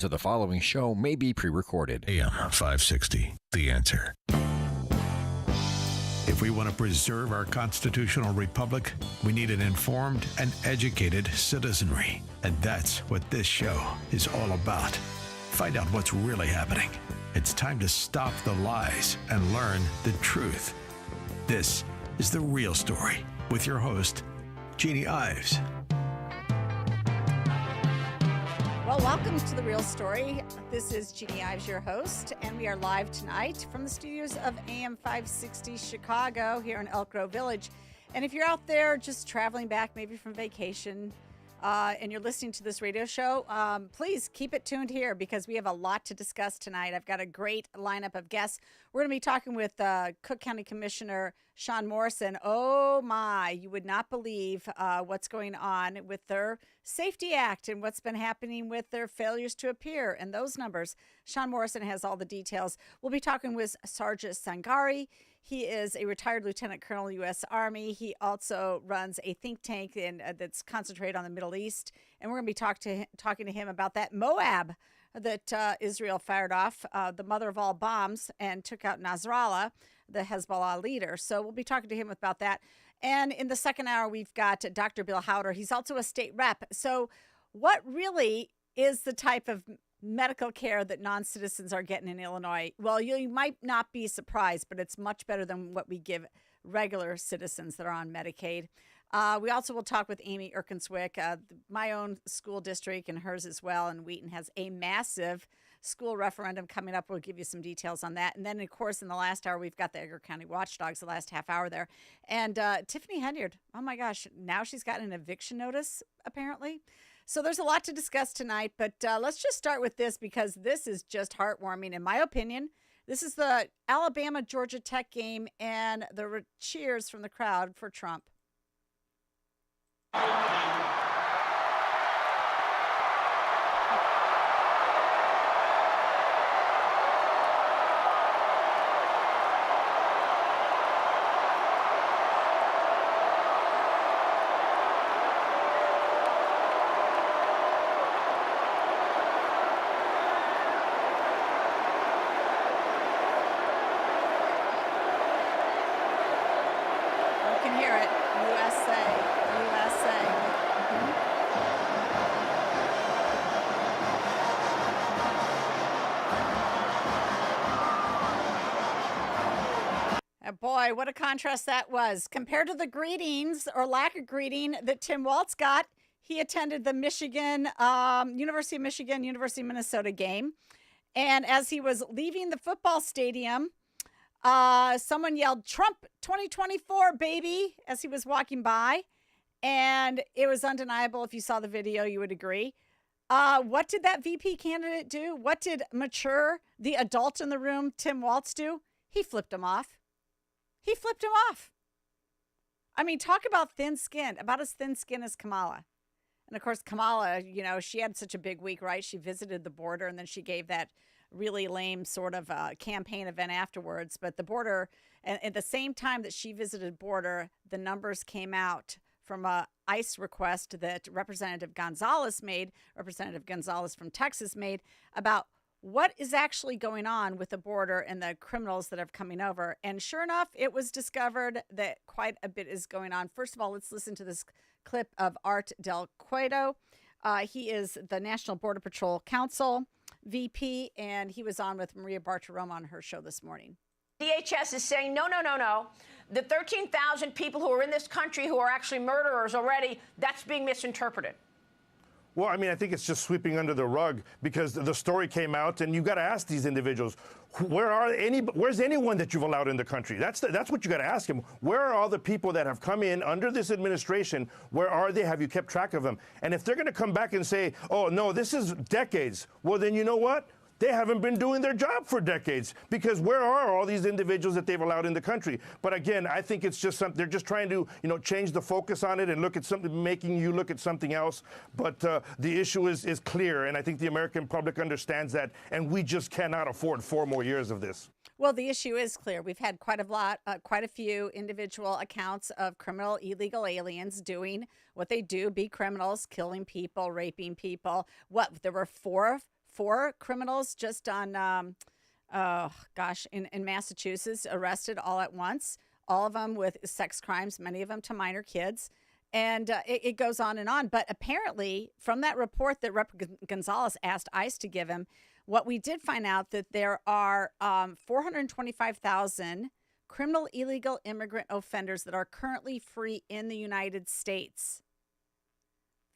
So the following show may be pre-recorded. AM 560, The Answer. If we want to preserve our constitutional republic, we need an informed and educated citizenry. And that's what this show is all about. Find out what's really happening. It's time to stop the lies and learn the truth. This is The Real Story with your host, Jeannie Ives. Well, welcome to The Real Story. This is Jeannie Ives, your host, and we are live tonight from the studios of AM 560 Chicago here in Elk Grove Village. And if you're out there just traveling back, maybe from vacation, and you're listening to this radio show, please keep it tuned here because we have a lot to discuss tonight. I've got a great lineup of guests. We're going to be talking with Cook County Commissioner Sean Morrison. Oh my, you would not believe what's going on with their Safety Act and what's been happening with their failures to appear and those numbers. Sean Morrison has all the details. We'll be talking with Sargis Sangari. He is a retired lieutenant colonel, U.S. Army. He also runs a think tank that's concentrated on the Middle East. And we're going to be talking to him about that Moab that Israel fired off, the mother of all bombs, and took out Nasrallah, the Hezbollah leader. So we'll be talking to him about that. And in the second hour, we've got Dr. Bill Hauter. He's also a state rep. So what really is the type of medical care that non-citizens are getting in Illinois? Well, you might not be surprised, but it's much better than what we give regular citizens that are on Medicaid. We also will talk with Amy Erkenswick, my own school district and hers as well. And Wheaton has a massive school referendum coming up. We'll give you some details on that. And then, of course, in the last hour, we've got the Edgar County Watchdogs, the last half hour there. And Tiffany Henyard, oh my gosh, now she's got an eviction notice, apparently. So there's a lot to discuss tonight, but let's just start with this because this is just heartwarming, in my opinion. This is the Alabama-Georgia Tech game and the cheers from the crowd for Trump. Boy, what a contrast that was. Compared to the greetings or lack of greeting that Tim Walz got, he attended the University of Michigan, University of Minnesota game. And as he was leaving the football stadium, someone yelled, "Trump 2024, baby," as he was walking by. And it was undeniable. If you saw the video, you would agree. What did that VP candidate do? What did mature, the adult in the room, Tim Walz, do? He flipped him off. He flipped him off. I mean, talk about thin skin, about as thin skin as Kamala. And of course, Kamala, she had such a big week, right? She visited the border and then she gave that really lame sort of campaign event afterwards. But the border, and at the same time that she visited border, the numbers came out from a ICE request that Representative Gonzalez from Texas made about what is actually going on with the border and the criminals that are coming over. And sure enough, it was discovered that quite a bit is going on. First of all, let's listen to this clip of Art Del Cueto. He is the National Border Patrol Council VP, and he was on with Maria Bartiromo on her show this morning. DHS is saying, no. The 13,000 people who are in this country who are actually murderers already, that's being misinterpreted. Well, I mean, I think it's just sweeping under the rug because the story came out, and you've got to ask these individuals, where's anyone that you've allowed in the country? That's what you got to ask them. Where are all the people that have come in under this administration? Where are they? Have you kept track of them? And if they're going to come back and say, oh, no, this is decades, well, then you know what? They haven't been doing their job for decades, because where are all these individuals that they've allowed in the country? But again, I think it's just something, they're just trying to, change the focus on it and look at something, making you look at something else. But the issue is clear, and I think the American public understands that, and we just cannot afford 4 more years of this. Well, the issue is clear. We've had quite a few individual accounts of criminal illegal aliens doing what they do, be criminals, killing people, raping people. There were 4 criminals just on, in Massachusetts, arrested all at once, all of them with sex crimes, many of them to minor kids. And it goes on and on. But apparently, from that report that Rep. Gonzalez asked ICE to give him, what we did find out that there are 425,000 criminal illegal immigrant offenders that are currently free in the United States.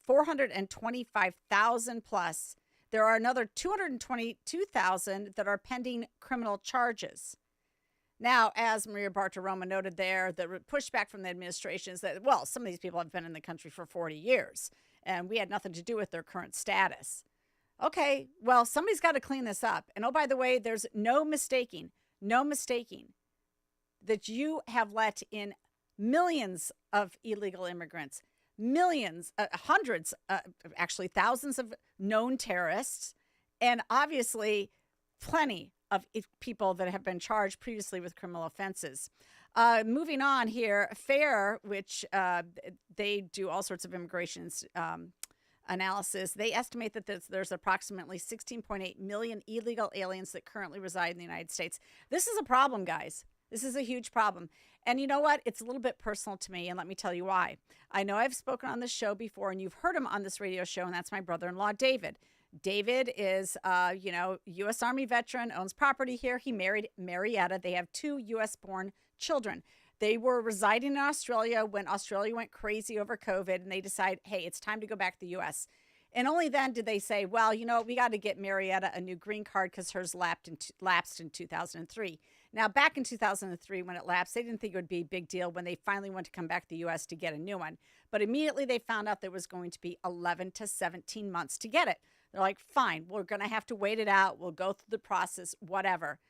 425,000 plus. There are another 222,000 that are pending criminal charges. Now, as Maria Bartiromo noted there, the pushback from the administration is that, well, some of these people have been in the country for 40 years, and we had nothing to do with their current status. Okay, well, somebody's got to clean this up. And oh, by the way, there's no mistaking that you have let in millions of illegal immigrants, millions, hundreds, actually thousands of known terrorists, and obviously plenty of people that have been charged previously with criminal offenses. Moving on here, FAIR, which they do all sorts of immigration analysis, they estimate that there's approximately 16.8 million illegal aliens that currently reside in the United States. This is a problem, guys. This is a huge problem. And you know what? It's a little bit personal to me, and let me tell you why. I know I've spoken on this show before, and you've heard him on this radio show, and that's my brother-in-law, David. David is, U.S. Army veteran, owns property here. He married Marietta. They have 2 U.S.-born children. They were residing in Australia when Australia went crazy over COVID, and they decide, hey, it's time to go back to the U.S. And only then did they say, well, we got to get Marietta a new green card because hers lapsed in 2003. Now, back in 2003, when it lapsed, they didn't think it would be a big deal when they finally went to come back to the U.S. to get a new one. But immediately they found out there was going to be 11 to 17 months to get it. They're like, fine, we're going to have to wait it out. We'll go through the process, whatever.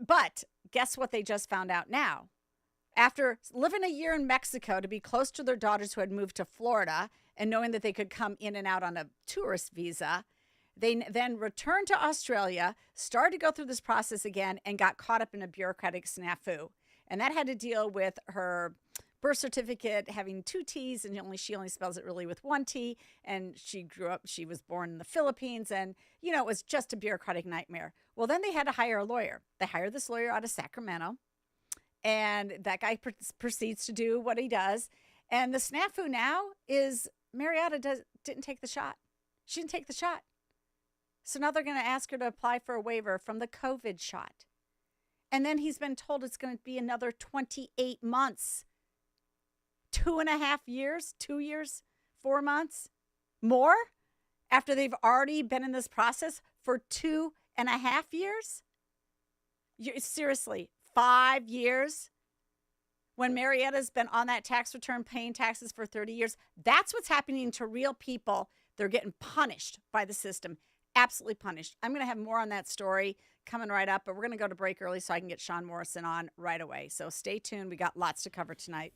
But guess what they just found out now? After living a year in Mexico to be close to their daughters who had moved to Florida and knowing that they could come in and out on a tourist visa, they then returned to Australia, started to go through this process again, and got caught up in a bureaucratic snafu. And that had to deal with her birth certificate having 2 T's, and she only spells it really with 1 T. And she was born in the Philippines, and, it was just a bureaucratic nightmare. Well, then they had to hire a lawyer. They hired this lawyer out of Sacramento, and that guy proceeds to do what he does. And the snafu now is Marietta didn't take the shot. She didn't take the shot. So now they're going to ask her to apply for a waiver from the COVID shot. And then he's been told it's going to be another 28 months. 2.5 years, 2 years, 4 months, more after they've already been in this process for 2.5 years. Seriously, 5 years when Marietta's been on that tax return paying taxes for 30 years. That's what's happening to real people. They're getting punished by the system. Absolutely punished. I'm going to have more on that story coming right up, but we're going to go to break early so I can get Sean Morrison on right away. So stay tuned. We got lots to cover tonight.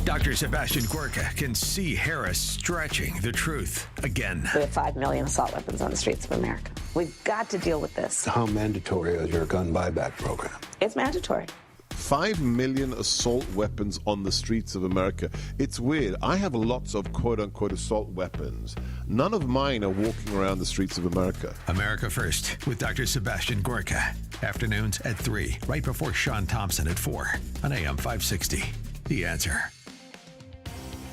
Dr. Sebastian Gorka can see Harris stretching the truth again. We have 5 million assault weapons on the streets of America. We've got to deal with this. How mandatory is your gun buyback program? It's mandatory. 5 million assault weapons on the streets of America. It's weird. I have lots of quote-unquote assault weapons. None of mine are walking around the streets of America. America First with Dr. Sebastian Gorka. Afternoons at 3, right before Sean Thompson at 4 on AM 560. The Answer.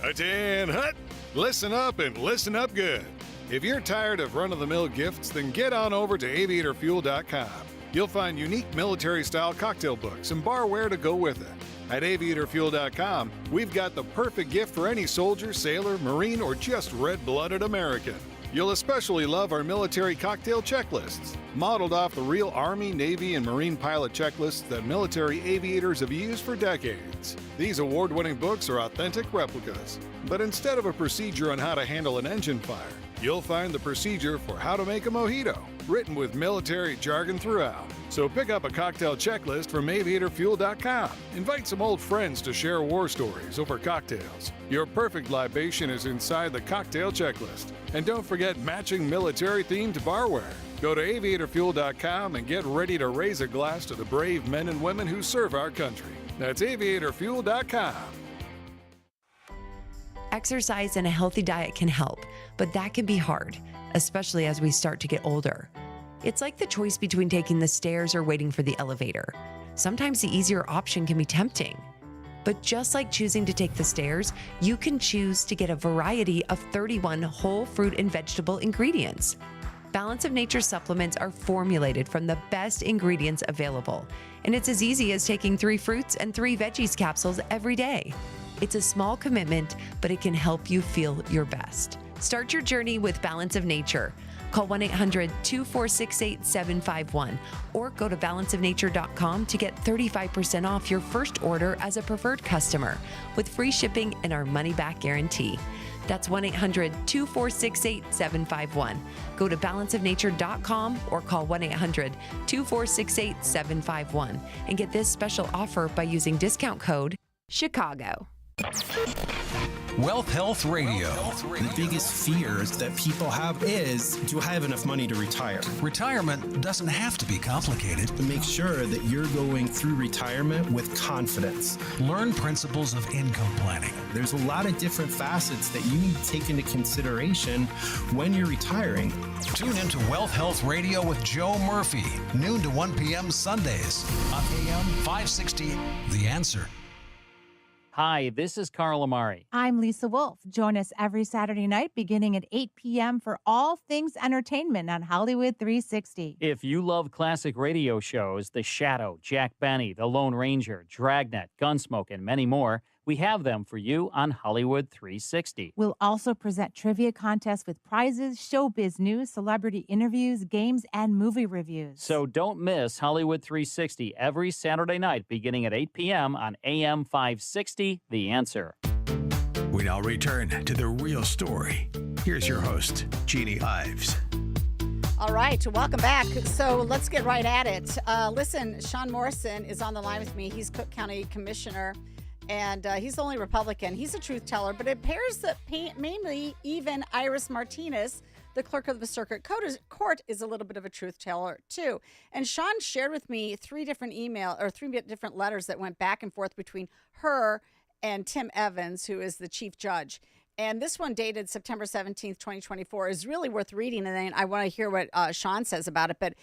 Hut, hut. Listen up and listen up good. If you're tired of run-of-the-mill gifts, then get on over to aviatorfuel.com. You'll find unique military-style cocktail books and barware to go with it. At aviatorfuel.com, we've got the perfect gift for any soldier, sailor, Marine, or just red-blooded American. You'll especially love our military cocktail checklists, modeled off the real Army, Navy, and Marine pilot checklists that military aviators have used for decades. These award-winning books are authentic replicas, but instead of a procedure on how to handle an engine fire, you'll find the procedure for how to make a mojito, written with military jargon throughout. So pick up a cocktail checklist from aviatorfuel.com. Invite some old friends to share war stories over cocktails. Your perfect libation is inside the cocktail checklist. And don't forget matching military-themed barware. Go to aviatorfuel.com and get ready to raise a glass to the brave men and women who serve our country. That's aviatorfuel.com. Exercise and a healthy diet can help, but that can be hard, especially as we start to get older. It's like the choice between taking the stairs or waiting for the elevator. Sometimes the easier option can be tempting. But just like choosing to take the stairs, you can choose to get a variety of 31 whole fruit and vegetable ingredients. Balance of Nature supplements are formulated from the best ingredients available, and it's as easy as taking 3 fruits and 3 veggies capsules every day. It's a small commitment, but it can help you feel your best. Start your journey with Balance of Nature. Call 1-800-246-8751 or go to balanceofnature.com to get 35% off your first order as a preferred customer with free shipping and our money-back guarantee. That's 1-800-246-8751. Go to balanceofnature.com or call 1-800-246-8751 and get this special offer by using discount code CHICAGO. Wealth Health Radio. The biggest fears that people have is, do I have enough money to retire? Retirement doesn't have to be complicated. To make sure that you're going through retirement with confidence. Learn principles of income planning. There's a lot of different facets that you need to take into consideration when you're retiring. Tune into Wealth Health Radio with Joe Murphy, noon to 1 p.m. Sundays on AM 560, The Answer. Hi, this is Carl Amari. I'm Lisa Wolf. Join us every Saturday night beginning at 8 p.m. for all things entertainment on Hollywood 360. If you love classic radio shows, The Shadow, Jack Benny, The Lone Ranger, Dragnet, Gunsmoke, and many more, we have them for you on Hollywood 360. We'll also present trivia contests with prizes, showbiz news, celebrity interviews, games, and movie reviews. So don't miss Hollywood 360 every Saturday night beginning at 8 p.m. on AM 560, The Answer. We now return to The Real Story. Here's your host, Jeannie Ives. All right, welcome back. So let's get right at it. Listen, Sean Morrison is on the line with me. He's Cook County Commissioner. And he's the only Republican. He's a truth teller, but it appears that mainly even Iris Martinez, the clerk of the circuit court, is a little bit of a truth teller too. And Sean shared with me 3 different letters that went back and forth between her and Tim Evans, who is the chief judge. And this one, dated September 17th, 2024, is really worth reading. And then I want to hear what Sean says about it. But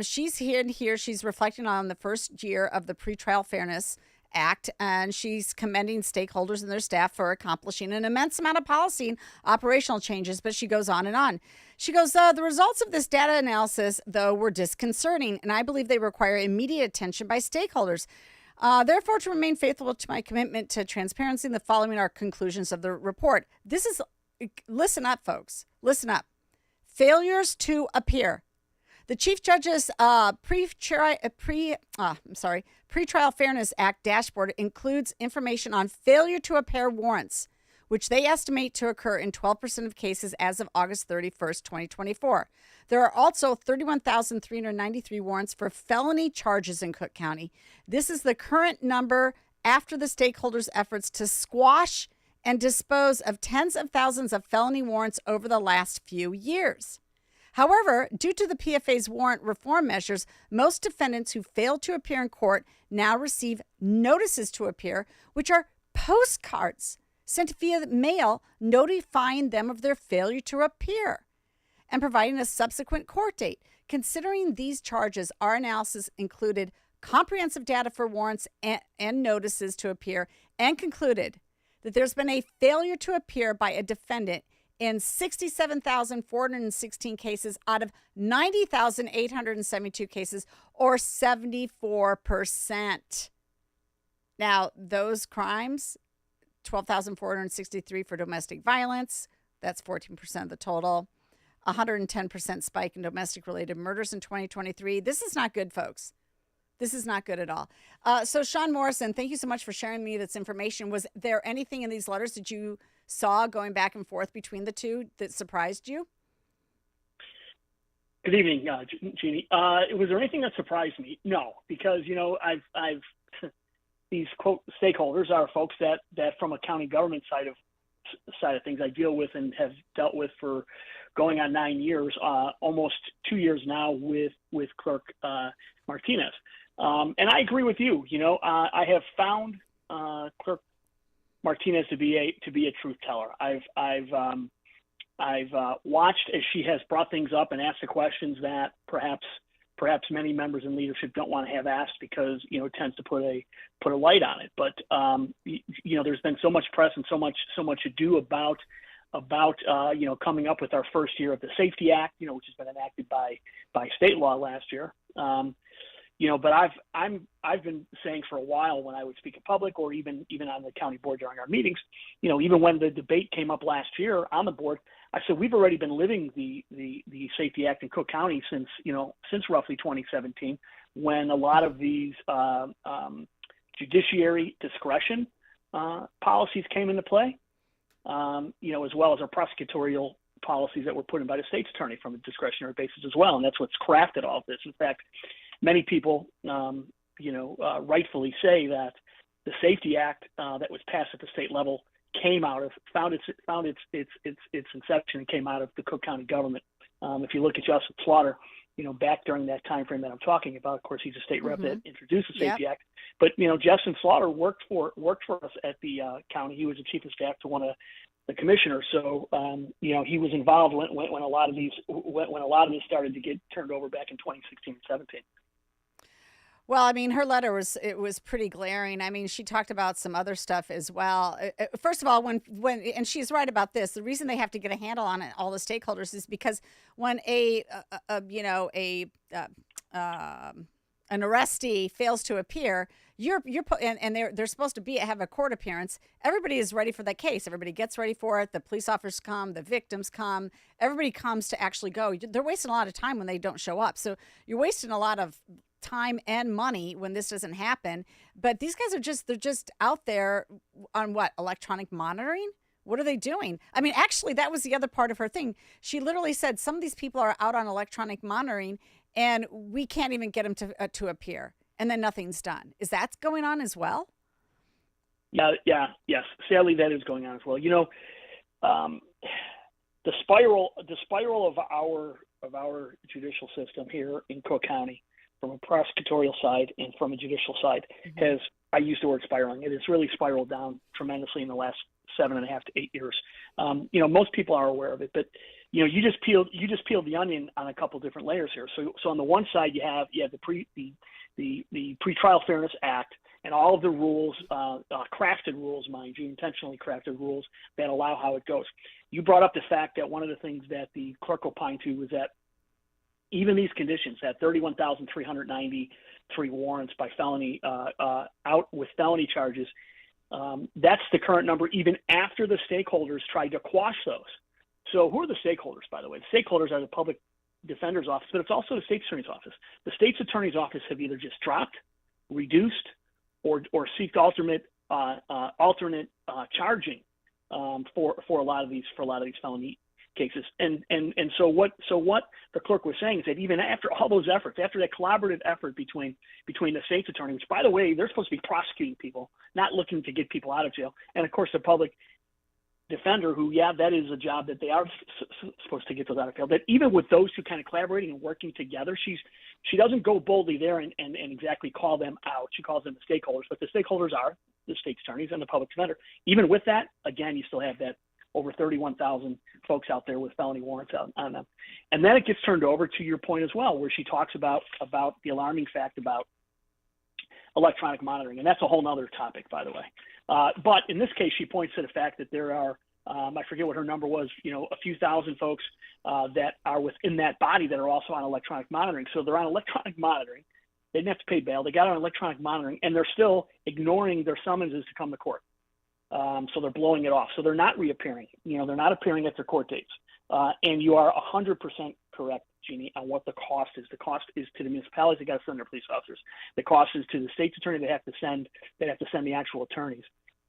she's here. She's reflecting on the first year of the Pretrial Fairness Act, and she's commending stakeholders and their staff for accomplishing an immense amount of policy and operational changes, but she goes on and on. She goes, the results of this data analysis, though, were disconcerting, and I believe they require immediate attention by stakeholders. Therefore, to remain faithful to my commitment to transparency, the following are conclusions of the report. Listen up, folks. Listen up. Failures to appear. The Chief Judge's Pretrial Fairness Act dashboard includes information on failure to appear warrants, which they estimate to occur in 12% of cases as of August 31st, 2024. There are also 31,393 warrants for felony charges in Cook County. This is the current number after the stakeholders' efforts to squash and dispose of tens of thousands of felony warrants over the last few years. However, due to the PFA's warrant reform measures, most defendants who fail to appear in court now receive notices to appear, which are postcards sent via mail notifying them of their failure to appear and providing a subsequent court date. Considering these charges, our analysis included comprehensive data for warrants and notices to appear and concluded that there's been a failure to appear by a defendant in 67,416 cases out of 90,872 cases, or 74%. Now, those crimes, 12,463 for domestic violence, that's 14% of the total, 110% spike in domestic-related murders in 2023. This is not good, folks. This is not good at all. So, Sean Morrison, thank you so much for sharing me this information. Was there anything in these letters that you saw going back and forth between the two that surprised you? Good evening, Jeannie. Was there anything that surprised me? No, because I've these quote stakeholders are folks that from a county government side of things I deal with and have dealt with for going on 9 years, almost 2 years now with Clerk Martinez. And I agree with you. I have found Clerk Martinez to be a truth teller. I've watched as she has brought things up and asked the questions that perhaps many members in leadership don't want to have asked because it tends to put a light on it. But there's been so much press and so much ado about coming up with our first year of the Safety Act, which has been enacted by state law last year. But I've been saying for a while when I would speak in public or even on the county board during our meetings, even when the debate came up last year on the board, I said we've already been living the Safety Act in Cook County since roughly 2017, when a lot of these judiciary discretion policies came into play, as well as our prosecutorial policies that were put in by the state's attorney from a discretionary basis as well. And that's what's crafted all of this. In fact, many people, rightfully say that the Safety Act that was passed at the state level found its inception and came out of the Cook County government. If you look at Justin Slaughter, back during that time frame that I'm talking about, of course, he's a state rep that introduced the Safety Act. But Justin Slaughter worked for us at the county. He was the chief of staff to one of the commissioners. So he was involved when a lot of these started to get turned over back in 2016 and 17. Well, I mean, her letter was pretty glaring. I mean, she talked about some other stuff as well. First of all, when and she's right about this, the reason they have to get a handle on it, all the stakeholders, is because when an arrestee fails to appear, they're supposed to have a court appearance. Everybody is ready for that case. Everybody gets ready for it. The police officers come, the victims come, everybody comes to actually go. They're wasting a lot of time when they don't show up. So you're wasting a lot of time and money when this doesn't happen. But these guys they're just out there on what? Electronic monitoring? What are they doing? I mean, actually, that was the other part of her thing. She literally said some of these people are out on electronic monitoring and we can't even get them to appear. And then nothing's done. Is that going on as well? Yes. Sadly, that is going on as well. The spiral of our judicial system here in Cook County, from a prosecutorial side and from a judicial side, I use the word spiraling. It has really spiraled down tremendously in the last 7.5 to 8 years. Most people are aware of it, but you just peeled the onion on a couple different layers here. So on the one side, you have the Pretrial Fairness Act and all of the rules, crafted rules, mind you, intentionally crafted rules that allow how it goes. You brought up the fact that one of the things that the clerk opined to was that even these conditions, that 31,393 warrants by felony out with felony charges, that's the current number even after the stakeholders tried to quash those. So who are the stakeholders, by the way? The stakeholders are the public defender's office, but it's also the state's attorney's office. The state's attorney's office have either just dropped, reduced, or seeked alternate charging for a lot of these felony cases. And so what the clerk was saying is that even after all those efforts, after that collaborative effort between the state's attorney, which, by the way, they're supposed to be prosecuting people, not looking to get people out of jail, and of course the public defender, who, that is a job that they are supposed to get those out of jail. That even with those two kind of collaborating and working together, she doesn't go boldly there and exactly call them out. She calls them the stakeholders, but the stakeholders are the state's attorneys and the public defender. Even with that, again, you still have that over 31,000 folks out there with felony warrants on them. And then it gets turned over to your point as well, where she talks about the alarming fact about electronic monitoring. And that's a whole nother topic, by the way. But in this case, she points to the fact that there are, I forget what her number was, a few thousand folks that are within that body that are also on electronic monitoring. So they're on electronic monitoring. They didn't have to pay bail. They got on electronic monitoring, and they're still ignoring their summonses to come to court. So they're blowing it off. So they're not reappearing. They're not appearing at their court dates. And you are 100% correct, Jeannie, on what the cost is. The cost is to the municipalities that got to send their police officers. The cost is to the state's attorney that have to send the actual attorneys.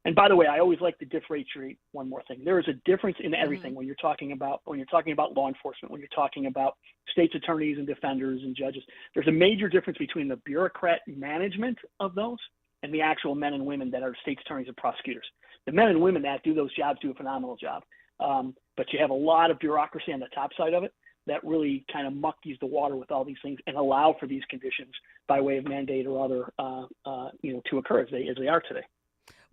And by the way, I always like to differentiate one more thing. There is a difference in everything when you're talking about law enforcement, when you're talking about state's attorneys and defenders and judges. There's a major difference between the bureaucrat management of those and the actual men and women that are state's attorneys and prosecutors. The men and women that do those jobs do a phenomenal job. But you have a lot of bureaucracy on the top side of it that really kind of muckies the water with all these things and allow for these conditions by way of mandate or other, to occur as they are today.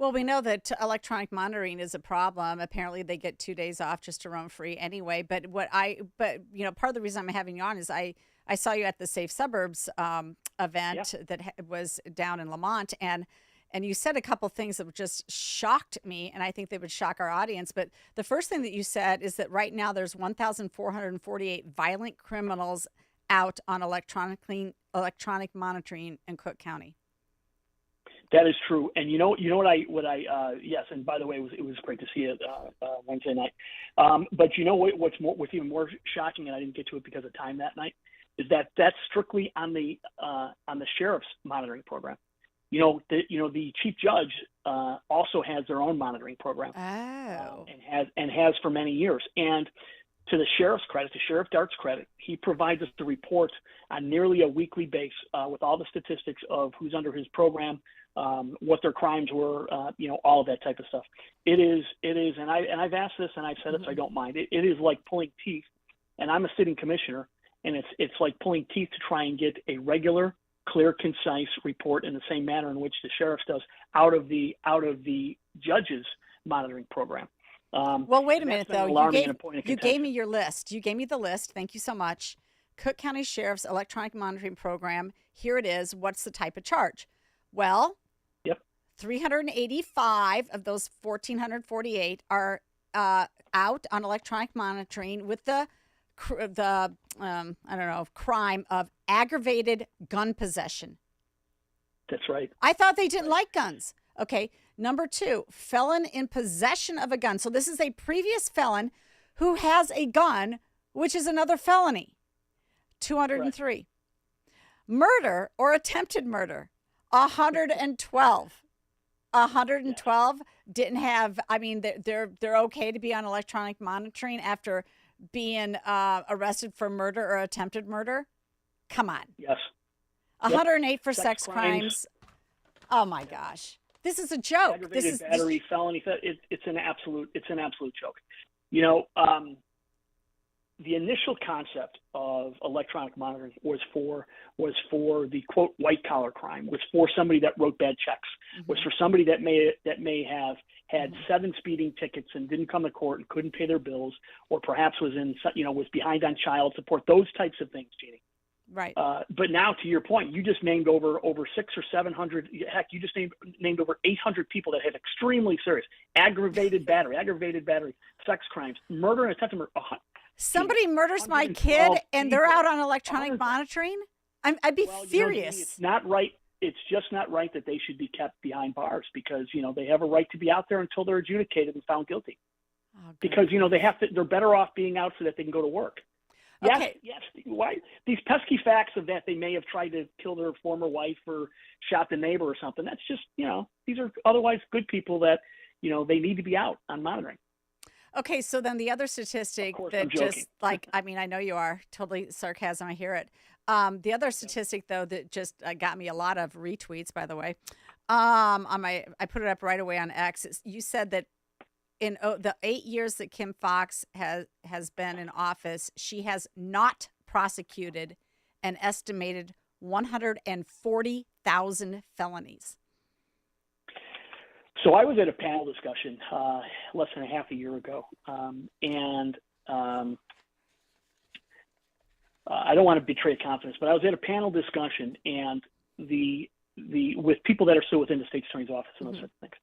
Well, we know that electronic monitoring is a problem. Apparently, they get 2 days off just to roam free anyway. But part of the reason I'm having you on is I saw you at the Safe Suburbs event that was down in Lamont, and you said a couple things that just shocked me, and I think they would shock our audience. But the first thing that you said is that right now there's 1,448 violent criminals out on electronic monitoring in Cook County. That is true, and you know what I yes, and by the way, it was great to see it Wednesday night. But you know what's even more shocking, and I didn't get to it because of time that night, is that that's strictly on the sheriff's monitoring program. The chief judge also has their own monitoring program, and has for many years. And to the sheriff's credit, to Sheriff Dart's credit, he provides us the report on nearly a weekly basis with all the statistics of who's under his program, what their crimes were, all of that type of stuff. It is, and I've asked this and I've said it, so I don't mind. It is like pulling teeth, and I'm a sitting commissioner, and it's like pulling teeth to try and get a regular, clear, concise report in the same manner in which the sheriff does out of the judge's monitoring program. Well, wait a minute, though. You gave me your list. You gave me the list. Thank you so much. Cook County Sheriff's Electronic Monitoring Program. Here it is. What's the type of charge? Well, 385 of those 1,448 are out on electronic monitoring with the crime of aggravated gun possession. That's right. I thought they didn't like guns. Okay. Number 2, felon in possession of a gun. So this is a previous felon who has a gun, which is another felony. 203. Right. Murder or attempted murder, 112. 112 didn't have. I mean, they're okay to be on electronic monitoring after being arrested for murder or attempted murder. Come on. Yes. 108 for sex crimes. Oh my gosh. This is a joke. Aggravated battery, felony. It's an absolute joke. The initial concept of electronic monitoring was for the quote white collar crime, was for somebody that wrote bad checks, was for somebody that may have had 7 speeding tickets and didn't come to court and couldn't pay their bills, or perhaps was behind on child support. Those types of things, Jeannie. Right. But now, to your point, you just named over 600 or 700. Heck, you just named over 800 people that have extremely serious aggravated battery, sex crimes, murder, and attempted murder. Somebody murders my kid, and they're out on electronic monitoring. I'd be furious. It's not right. It's just not right that they should be kept behind bars, because they have a right to be out there until they're adjudicated and found guilty. Because they're better off being out so that they can go to work. Okay. Yes. Why these pesky facts of that they may have tried to kill their former wife or shot the neighbor or something? That's just these are otherwise good people that they need to be out on monitoring. Okay, so then the other statistic that just I know you are totally sarcasm. I hear it. The other statistic though that just got me a lot of retweets. By the way, I put it up right away on X. You said that in the 8 years that Kim Foxx has been in office, she has not prosecuted an estimated 140,000 felonies. So I was at a panel discussion less than half a year ago, and I don't want to betray confidence, but I was at a panel discussion, and with people that are still within the state attorney's office and those sorts of things.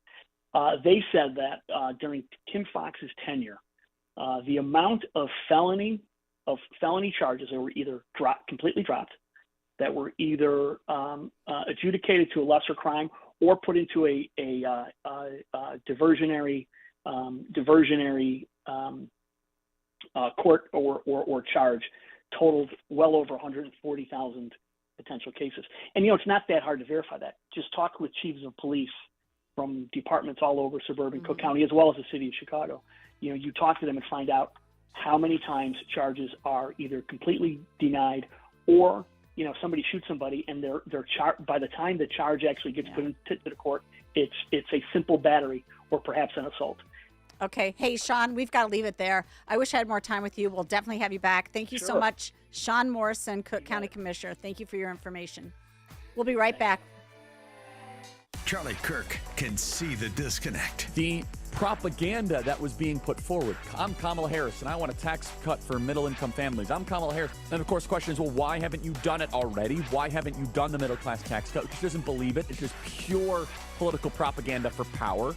They said that during Kim Foxx's tenure, the amount of felony charges that were either completely dropped, that were either adjudicated to a lesser crime or put into a diversionary court or charge totaled well over 140,000 potential cases. And it's not that hard to verify that. Just talk with chiefs of police from departments all over suburban Cook County, as well as the city of Chicago. You talk to them and find out how many times charges are either completely denied, or somebody shoots somebody and by the time the charge actually gets put into the court, it's a simple battery or perhaps an assault. Okay. Hey, Sean, we've got to leave it there. I wish I had more time with you. We'll definitely have you back. Thank you so much, Sean Morrison, Cook County Commissioner. Thank you for your information. We'll be right back. Charlie Kirk can see the disconnect. The propaganda that was being put forward. I'm Kamala Harris, and I want a tax cut for middle-income families. I'm Kamala Harris. And, of course, the question is, well, why haven't you done it already? Why haven't you done the middle-class tax cut? She doesn't believe it. It's just pure political propaganda for power.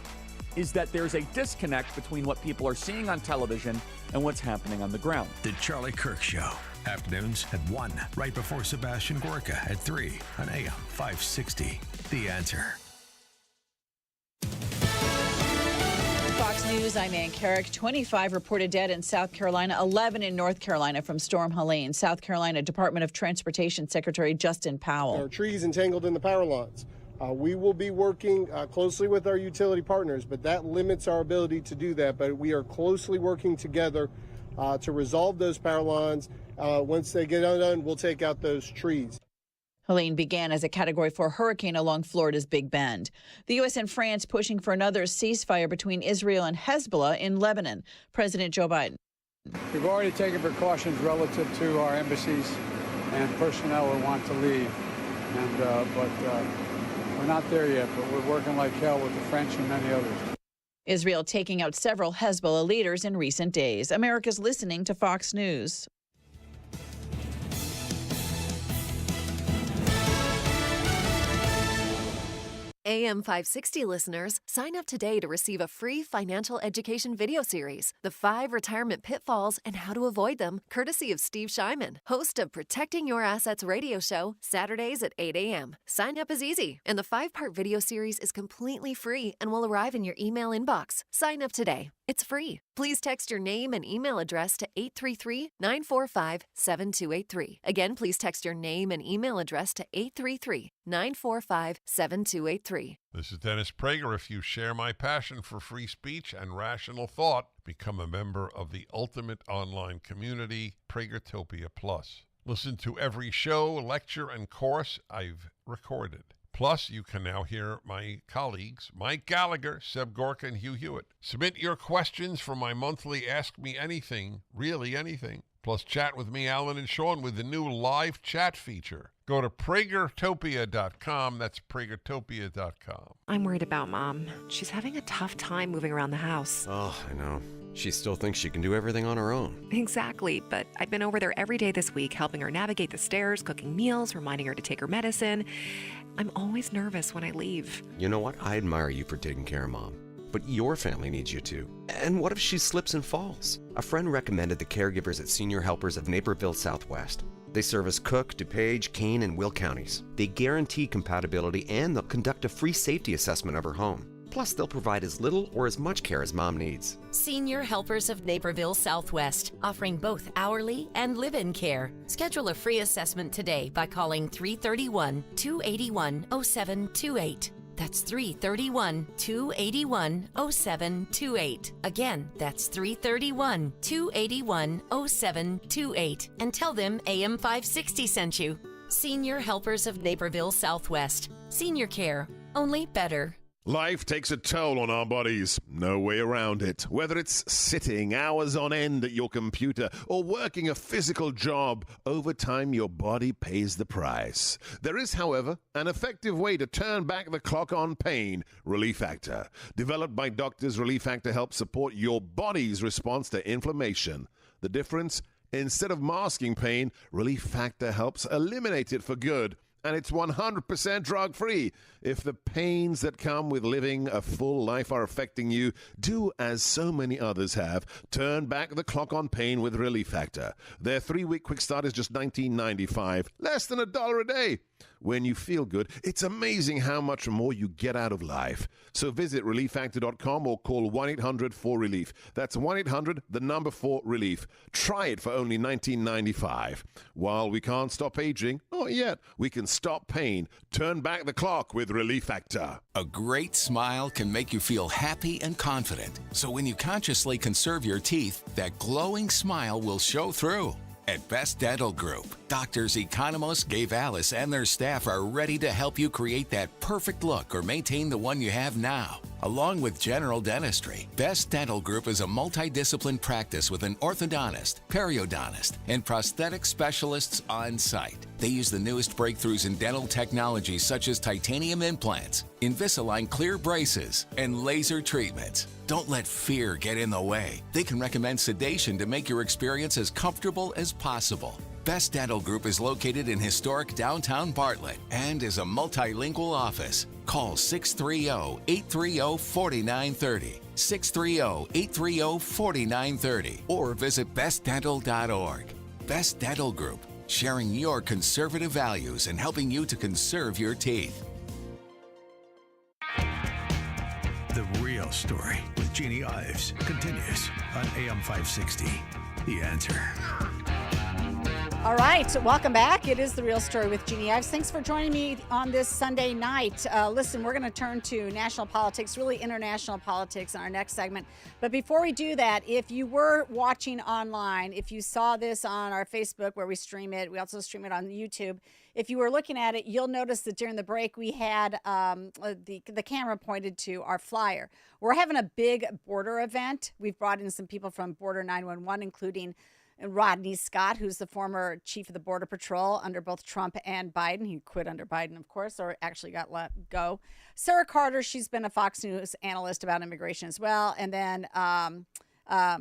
Is that there's a disconnect between what people are seeing on television and what's happening on the ground. The Charlie Kirk Show. Afternoons at 1, right before Sebastian Gorka at 3 on AM 560. The Answer. Fox News, I'm Ann Carrick. 25 reported dead in South Carolina, 11 in North Carolina from Storm Helene. South Carolina Department of Transportation Secretary Justin Powell. There are trees entangled in the power lines. We will be working closely with our utility partners, but that limits our ability to do that. But we are closely working together to resolve those power lines. Once they get undone, we'll take out those trees. Helene began as a Category 4 hurricane along Florida's Big Bend. The U.S. and France pushing for another ceasefire between Israel and Hezbollah in Lebanon. President Joe Biden. We've already taken precautions relative to our embassies and personnel who want to leave. But we're not there yet, but we're working like hell with the French and many others. Israel taking out several Hezbollah leaders in recent days. America's listening to Fox News. AM 560 listeners, sign up today to receive a free financial education video series, The 5 Retirement Pitfalls and How to Avoid Them, courtesy of Steve Shyman, host of Protecting Your Assets radio show, Saturdays at 8 a.m. Sign up is easy, and the 5-part video series is completely free and will arrive in your email inbox. Sign up today. It's free. Please text your name and email address to 833-945-7283. Again, please text your name and email address to 833-945-7283. This is Dennis Prager. If you share my passion for free speech and rational thought, become a member of the ultimate online community, Pragertopia Plus. Listen to every show, lecture, and course I've recorded. Plus, you can now hear my colleagues, Mike Gallagher, Seb Gorka, and Hugh Hewitt. Submit your questions for my monthly Ask Me Anything, really anything. Plus, chat with me, Alan, and Sean with the new live chat feature. Go to Pragertopia.com. That's Pragertopia.com. I'm worried about Mom. She's having a tough time moving around the house. Oh, I know. She still thinks she can do everything on her own. Exactly, but I've been over there every day this week, helping her navigate the stairs, cooking meals, reminding her to take her medicine. I'm always nervous when I leave. You know what? I admire you for taking care of Mom. But your family needs you too. And what if she slips and falls? A friend recommended the caregivers at Senior Helpers of Naperville Southwest. They service Cook, DuPage, Kane, and Will counties. They guarantee compatibility and they'll conduct a free safety assessment of her home. Plus, they'll provide as little or as much care as Mom needs. Senior Helpers of Naperville Southwest, offering both hourly and live-in care. Schedule a free assessment today by calling 331-281-0728. That's 331-281-0728. Again, that's 331-281-0728. And tell them AM 560 sent you. Senior Helpers of Naperville Southwest. Senior care, only better. Life takes a toll on our bodies. No way around it. Whether it's sitting hours on end at your computer or working a physical job, over time your body pays the price. There is, however, an effective way to turn back the clock on pain, Relief Factor. Developed by doctors, Relief Factor helps support your body's response to inflammation. The difference? Instead of masking pain, Relief Factor helps eliminate it for good. And it's 100% drug-free. If the pains that come with living a full life are affecting you, do as so many others have. Turn back the clock on pain with Relief Factor. Their 3-week quick start is just $19.95, less than $1 a day. When you feel good, it's amazing how much more you get out of life. So visit ReliefFactor.com or call 1-800-4RELIEF. That's 1-800-4RELIEF. Try it for only $19.95. While we can't stop aging, not yet, we can stop pain. Turn back the clock with Relief Factor. A great smile can make you feel happy and confident. So when you consciously conserve your teeth, that glowing smile will show through. At Best Dental Group, doctors Economos, Gave Alice, and their staff are ready to help you create that perfect look or maintain the one you have now. Along with general dentistry, Best Dental Group is a multidiscipline practice with an orthodontist, periodontist, and prosthetic specialists on site. They use the newest breakthroughs in dental technology such as titanium implants, Invisalign clear braces, and laser treatments. Don't let fear get in the way. They can recommend sedation to make your experience as comfortable as possible. Best Dental Group is located in historic downtown Bartlett and is a multilingual office. Call 630-830-4930, 630-830-4930, or visit bestdental.org. Best Dental Group, sharing your conservative values and helping you to conserve your teeth. The Real Story with Jeannie Ives continues on AM 560. The Answer. All right, welcome back. It is The Real Story with Jeannie Ives. Thanks for joining me on this Sunday night. Listen, we're going to turn to national politics, really international politics in our next segment. But before we do that, if you were watching online, if you saw this on our Facebook where we stream it, we also stream it on YouTube. If you were looking at it, you'll notice that during the break we had the camera pointed to our flyer. We're having a big border event. We've brought in some people from Border 911, including Rodney Scott, who's the former chief of the Border Patrol under both Trump and Biden. He quit under Biden, of course, or actually got let go. Sarah Carter, she's been a Fox News analyst about immigration as well. And then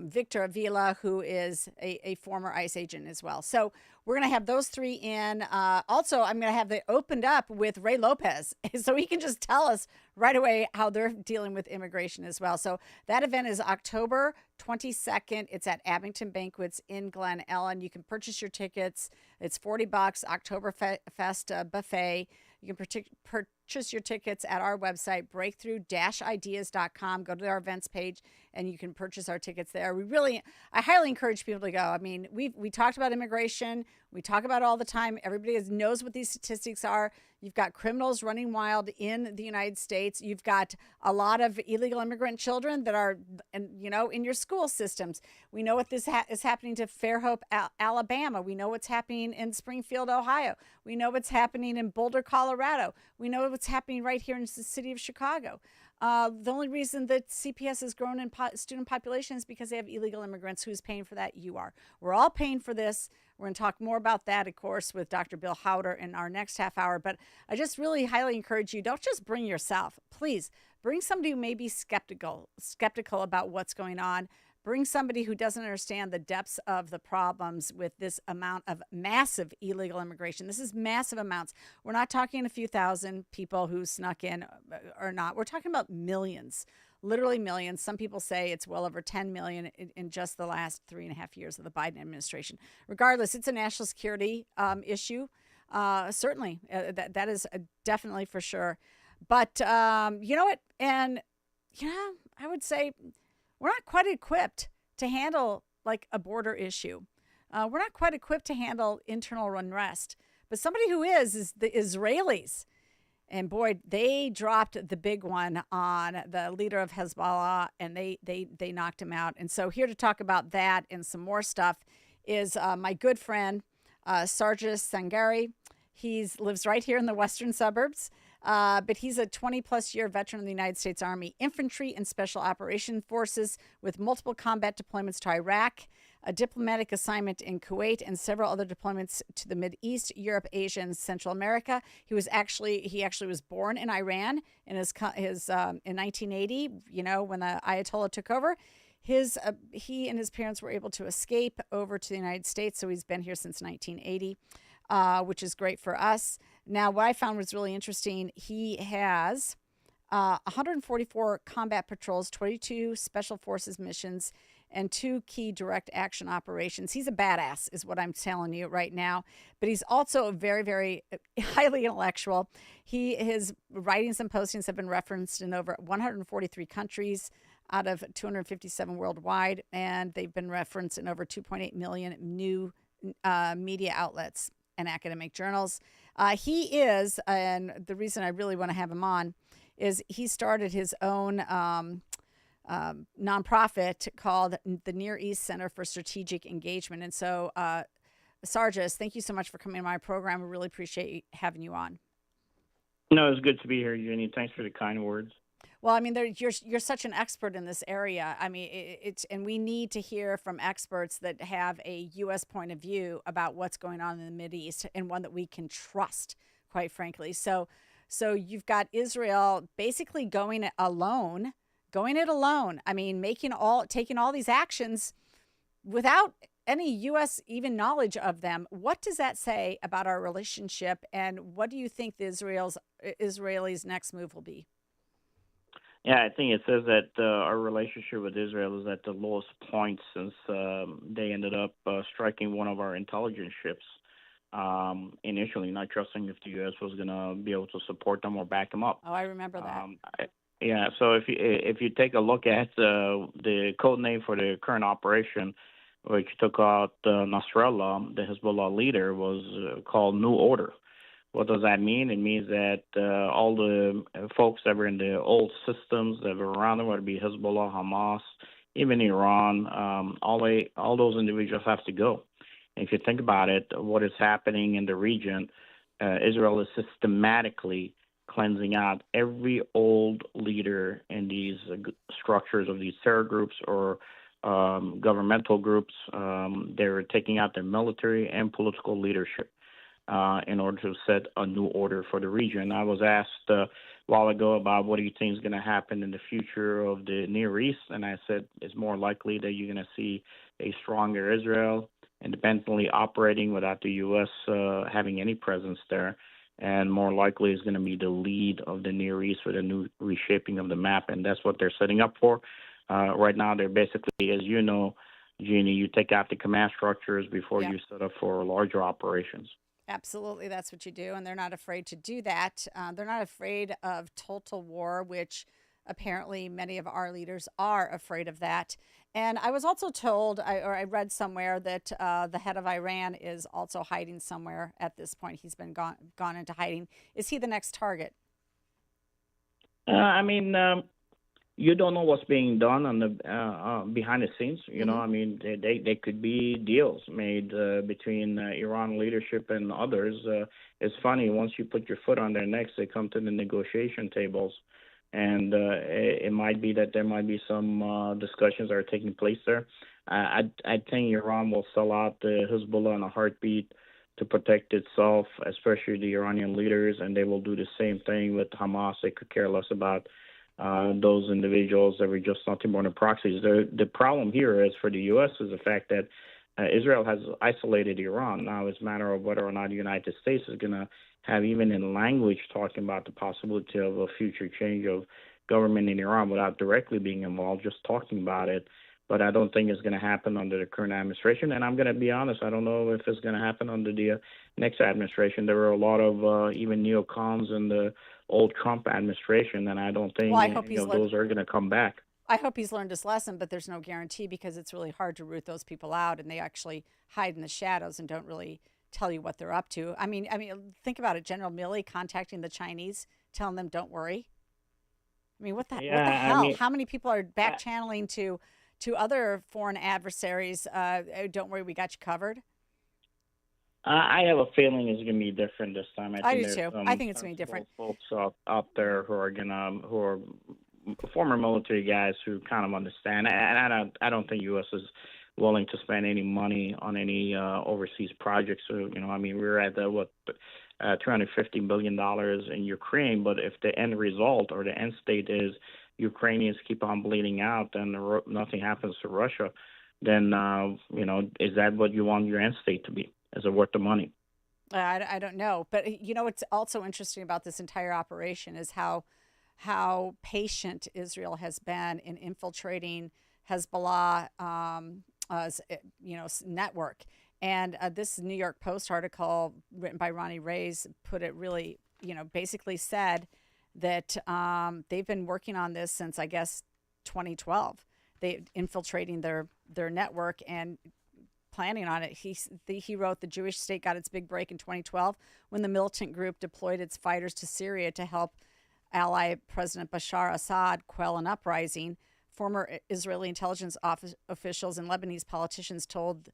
Victor Avila, who is a former ICE agent as well. So we're going to have those three in. Also, I'm going to have it opened up with Ray Lopez so he can just tell us right away how they're dealing with immigration as well. So that event is October 22nd. It's at Abington Banquets in Glen Ellen. You can purchase your tickets. It's $40, Oktoberfest buffet. You can purchase your tickets at our website, breakthrough-ideas.com. Go to our events page, and you can purchase our tickets there. I highly encourage people to go. I mean, we talked about immigration. We talk about it all the time. Everybody knows what these statistics are. You've got criminals running wild in the United States. You've got a lot of illegal immigrant children that are, in your school systems. We know what this is happening to Fairhope, Alabama. We know what's happening in Springfield, Ohio. We know what's happening in Boulder, Colorado. We know what's happening right here in the city of Chicago. The only reason that CPS has grown in student population is because they have illegal immigrants. Who's paying for that? You are. We're all paying for this. We're going to talk more about that, of course, with Dr. Bill Hauter in our next half hour. But I just really highly encourage you, don't just bring yourself. Please bring somebody who may be skeptical about what's going on. Bring somebody who doesn't understand the depths of the problems with this amount of massive illegal immigration. This is massive amounts. We're not talking a few thousand people who snuck in or not. We're talking about millions, literally millions. Some people say it's well over 10 million in just the last 3.5 years of the Biden administration. Regardless, it's a national security issue. Certainly, that is definitely for sure. But you know what? And, I would say we're not quite equipped to handle like a border issue. We're not quite equipped to handle internal unrest. But somebody who is the Israelis. And boy, they dropped the big one on the leader of Hezbollah, and they knocked him out. And so here to talk about that and some more stuff is my good friend, Sargis Sangari. He lives right here in the western suburbs. But he's a 20-plus year veteran of the United States Army Infantry and Special Operations Forces with multiple combat deployments to Iraq, a diplomatic assignment in Kuwait, and several other deployments to the Mideast, Europe, Asia, and Central America. He actually was born in Iran in in 1980, when the Ayatollah took over. He and his parents were able to escape over to the United States, so he's been here since 1980. Which is great for us. Now, what I found was really interesting, he has 144 combat patrols, 22 special forces missions, and 2 key direct action operations. He's a badass, is what I'm telling you right now. But he's also very, very highly intellectual. His writings and postings have been referenced in over 143 countries out of 257 worldwide, and they've been referenced in over 2.8 million new media outlets and academic journals. He is, and the reason I really want to have him on is he started his own nonprofit called the Near East Center for Strategic Engagement. And so, Sargis, thank you so much for coming to my program. We really appreciate having you on. No, it's good to be here, Jenny. Thanks for the kind words. Well, I mean, you're such an expert in this area. I mean, and we need to hear from experts that have a U.S. point of view about what's going on in the Mideast, and one that we can trust, quite frankly. So you've got Israel basically going it alone. I mean, taking all these actions without any U.S. even knowledge of them. What does that say about our relationship, and what do you think the Israelis' next move will be? Yeah, I think it says that our relationship with Israel is at the lowest point since they ended up striking one of our intelligence ships. Initially, not trusting if the U.S. was going to be able to support them or back them up. Oh, I remember that. Yeah, so if you take a look at the code name for the current operation, which took out Nasrallah, the Hezbollah leader, was called New Order. What does that mean? It means that all the folks that were in the old systems that were around them, whether it be Hezbollah, Hamas, even Iran, all those individuals have to go. And if you think about it, what is happening in the region, Israel is systematically cleansing out every old leader in these structures of these terror groups or governmental groups. They're taking out their military and political leadership in order to set a new order for the region. I was asked a while ago about what do you think is going to happen in the future of the Near East, and I said it's more likely that you're going to see a stronger Israel independently operating without the U.S. Having any presence there, and more likely is going to be the lead of the Near East with a new reshaping of the map, and that's what they're setting up for. Right now, they're basically, as you know, Jeannie, you take out the command structures before you set up for larger operations. Absolutely, that's what you do, and they're not afraid to do that. They're not afraid of total war, which apparently many of our leaders are afraid of that. And I was also told, I read somewhere, that the head of Iran is also hiding somewhere at this point. He's been gone into hiding. Is he the next target? You don't know what's being done on the behind the scenes. You know, I mean, they could be deals made between Iran leadership and others. It's funny, once you put your foot on their necks, they come to the negotiation tables, and it might be that there might be some discussions that are taking place there. I think Iran will sell out the Hezbollah in a heartbeat to protect itself, especially the Iranian leaders, and they will do the same thing with Hamas. They could care less about those individuals that were just nothing more than proxies. The problem here is for the U.S. is the fact that Israel has isolated Iran. Now it's a matter of whether or not the United States is going to have, even in language, talking about the possibility of a future change of government in Iran without directly being involved, just talking about it. But I don't think it's going to happen under the current administration. And I'm going to be honest, I don't know if it's going to happen under the next administration. There were a lot of even neocons in the old Trump administration, and I don't think those are going to come back. I hope he's learned his lesson, but there's no guarantee, because it's really hard to root those people out, and they actually hide in the shadows and don't really tell you what they're up to. I mean, think about it. General Milley contacting the Chinese, telling them, don't worry. I mean, what the hell? I mean, how many people are back channeling to other foreign adversaries? Don't worry, we got you covered. I have a feeling it's going to be different this time. I do too. I think it's going to be different. Folks out there who are former military guys who kind of understand. And I don't think U.S. is willing to spend any money on any overseas projects. So, I mean, we're at $250 billion in Ukraine. But if the end result or the end state is Ukrainians keep on bleeding out and nothing happens to Russia, then, is that what you want your end state to be? Is it worth the money? I don't know. But, what's also interesting about this entire operation is how patient Israel has been in infiltrating Hezbollah, network. And this New York Post article written by Ronnie Reyes put it really, basically said that they've been working on this since, I guess, 2012. They infiltrating their network and planning on it. He wrote, the Jewish state got its big break in 2012 when the militant group deployed its fighters to Syria to help ally President Bashar Assad quell an uprising. Former Israeli intelligence officials and Lebanese politicians told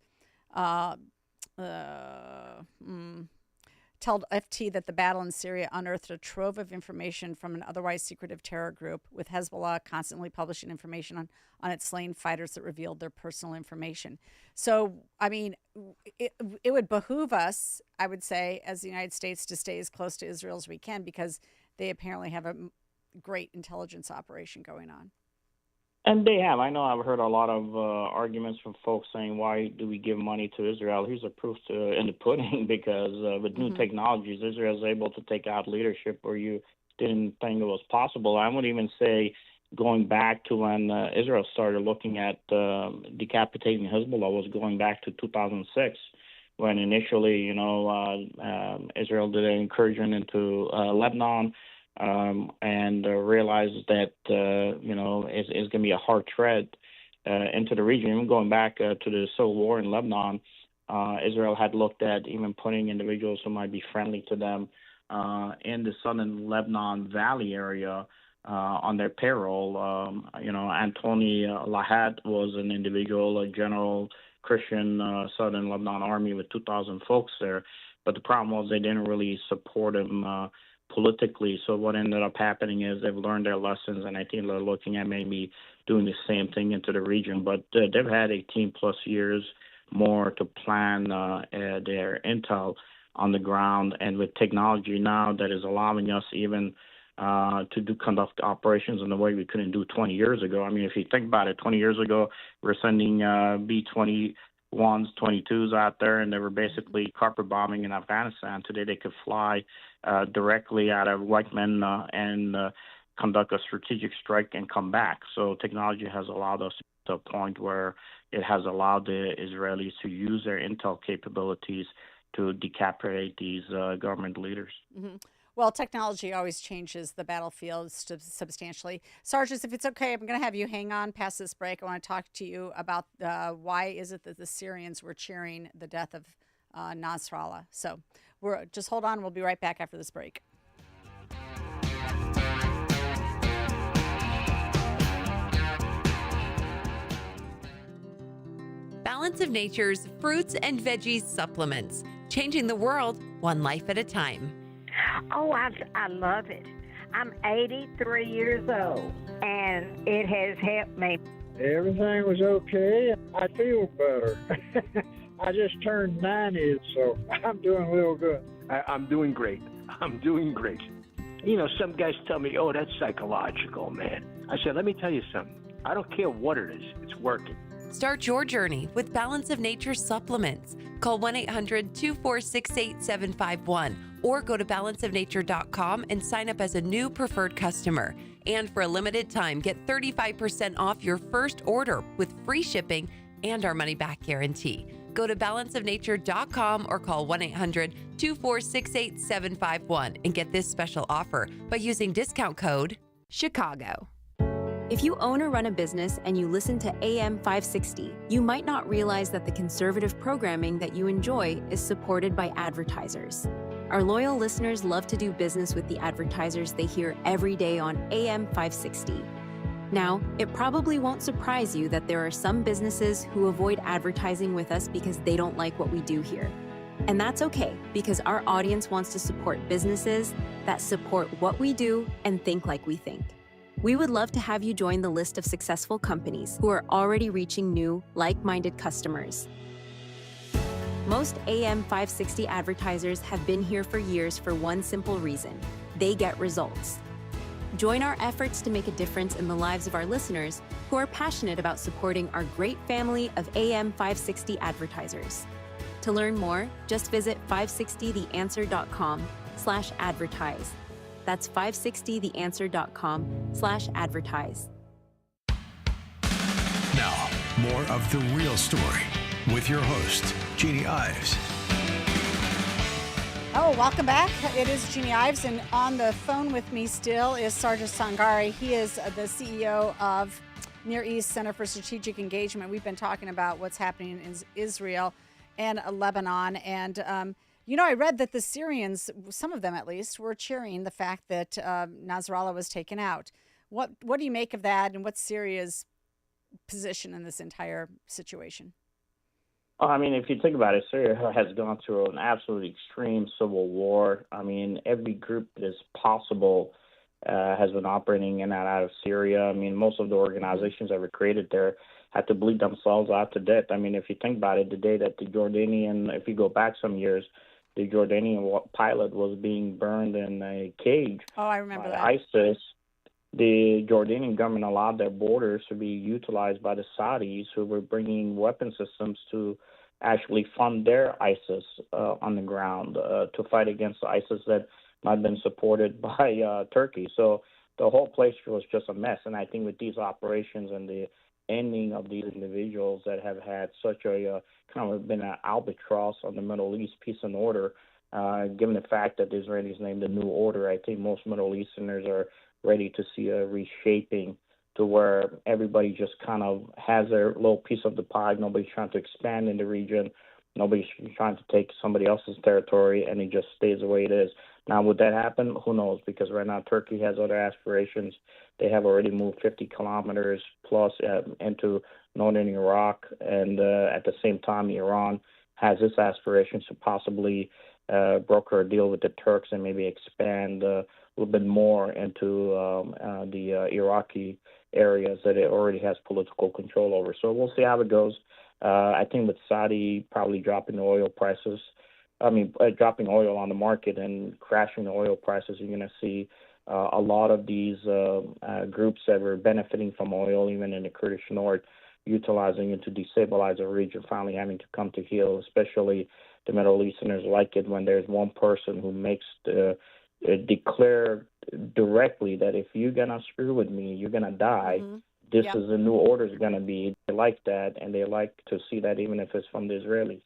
told FT that the battle in Syria unearthed a trove of information from an otherwise secretive terror group, with Hezbollah constantly publishing information on its slain fighters that revealed their personal information. So, I mean, it would behoove us, I would say, as the United States, to stay as close to Israel as we can, because they apparently have a great intelligence operation going on. And they have. I know I've heard a lot of arguments from folks saying, why do we give money to Israel? Here's a proof in the pudding, because with new technologies, Israel is able to take out leadership where you didn't think it was possible. I would even say, going back to when Israel started looking at decapitating Hezbollah, was going back to 2006, when initially, Israel did an incursion into Lebanon, and realized that, it's going to be a hard threat into the region. Even going back to the Civil War in Lebanon, Israel had looked at even putting individuals who might be friendly to them in the southern Lebanon Valley area on their payroll. Antony Lahat was an individual, a general, Christian Southern Lebanon Army with 2,000 folks there. But the problem was they didn't really support him politically. So what ended up happening is they've learned their lessons, and I think they're looking at maybe doing the same thing into the region. But they've had 18-plus years more to plan their intel on the ground, and with technology now that is allowing us even to conduct operations in a way we couldn't do 20 years ago. I mean, if you think about it, 20 years ago, we're sending B-21s, 22s out there, and they were basically carpet bombing in Afghanistan. Today, they could fly directly out of Weizmann and conduct a strategic strike and come back. So technology has allowed us to a point where it has allowed the Israelis to use their intel capabilities to decapitate these government leaders. Mm-hmm. Well, technology always changes the battlefield substantially. Sargis, if it's okay, I'm going to have you hang on past this break. I want to talk to you about why is it that the Syrians were cheering the death of Nasrallah. So just hold on. We'll be right back after this break. Balance of Nature's fruits and veggies supplements, changing the world one life at a time. Oh, I love it. I'm 83 years old, and it has helped me. Everything was okay. I feel better. I just turned 90, so I'm doing real good. I'm doing great. I'm doing great. You know, some guys tell me, oh, that's psychological, man. I said, let me tell you something. I don't care what it is. It's working. Start your journey with Balance of Nature supplements. Call 1-800-246-8751 or go to balanceofnature.com and sign up as a new preferred customer. And for a limited time, get 35% off your first order with free shipping and our money-back guarantee. Go to balanceofnature.com or call 1-800-246-8751 and get this special offer by using discount code Chicago. If you own or run a business and you listen to AM 560, you might not realize that the conservative programming that you enjoy is supported by advertisers. Our loyal listeners love to do business with the advertisers they hear every day on AM 560. Now, it probably won't surprise you that there are some businesses who avoid advertising with us because they don't like what we do here. And that's okay, because our audience wants to support businesses that support what we do and think like we think. We would love to have you join the list of successful companies who are already reaching new, like-minded customers. Most AM 560 advertisers have been here for years for one simple reason: they get results. Join our efforts to make a difference in the lives of our listeners who are passionate about supporting our great family of AM 560 advertisers. To learn more, just visit 560theanswer.com/advertise. That's 560theanswer.com/advertise. Now, more of The Real Story with your host, Jeannie Ives. Oh, welcome back. It is Jeannie Ives, and on the phone with me still is Sargis Sangari. He is the CEO of Near East Center for Strategic Engagement. We've been talking about what's happening in Israel and Lebanon, and I read that the Syrians, some of them at least, were cheering the fact that Nasrallah was taken out. What do you make of that, and what's Syria's position in this entire situation? I mean, if you think about it, Syria has gone through an absolutely extreme civil war. I mean, every group that is possible has been operating in and out of Syria. I mean, most of the organizations that were created there had to bleed themselves out to death. I mean, if you think about it, the day that the Jordanian, if you go back some years, the Jordanian pilot was being burned in a cage I remember by that. ISIS. The Jordanian government allowed their borders to be utilized by the Saudis, who were bringing weapon systems to actually fund their ISIS on the ground to fight against the ISIS that might have been supported by Turkey. So the whole place was just a mess. And I think with these operations and the ending of these individuals that have had such a kind of been an albatross on the Middle East peace and order, given the fact that the Israelis named the New Order, I think most Middle Easterners are ready to see a reshaping to where everybody just kind of has their little piece of the pie. Nobody's trying to expand in the region. Nobody's trying to take somebody else's territory, and it just stays the way it is. Now, would that happen? Who knows? Because right now Turkey has other aspirations. They have already moved 50 kilometers plus into northern Iraq, and at the same time, Iran has its aspirations to possibly broker a deal with the Turks and maybe expand a little bit more into the Iraqi areas that it already has political control over. So we'll see how it goes. I think with Saudi probably dropping the oil prices, dropping oil on the market and crashing the oil prices, you're going to see a lot of these groups that were benefiting from oil, even in the Kurdish north, utilizing it to destabilize the region, finally having to come to heel, especially the Middle Easterners like it when there's one person who makes declare directly that if you're going to screw with me, you're going to die. Mm-hmm. This is the new order is going to be. They like that, and they like to see that even if it's from the Israelis.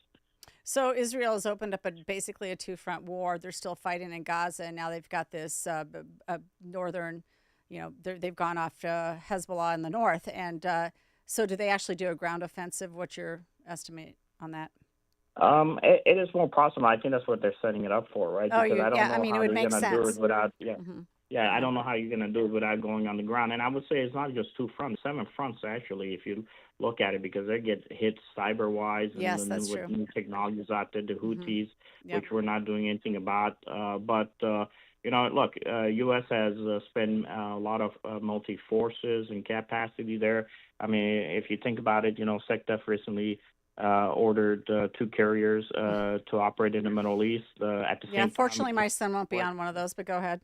So Israel has opened up basically a two-front war. They're still fighting in Gaza, and now they've got this northern, they've gone off to Hezbollah in the north. And so do they actually do a ground offensive? What's your estimate on that? It is more possible. I think that's what they're setting it up for, right? Oh, because I don't know I mean, how it would they're make going to do sense. it without, Mm-hmm. I don't know how you're going to do it without going on the ground. And I would say it's not just two fronts, 7 fronts actually, if you look at it, because they get hit cyber-wise and Yes, that's with true. new technologies out there, the Houthis, Yep. which we're not doing anything about. But look, U.S. has spent a lot of multi-forces and capacity there. I mean, if you think about it, SecDef recently ordered 2 carriers to operate in the Middle East at the same time. Unfortunately, my son won't be on one of those, but go ahead.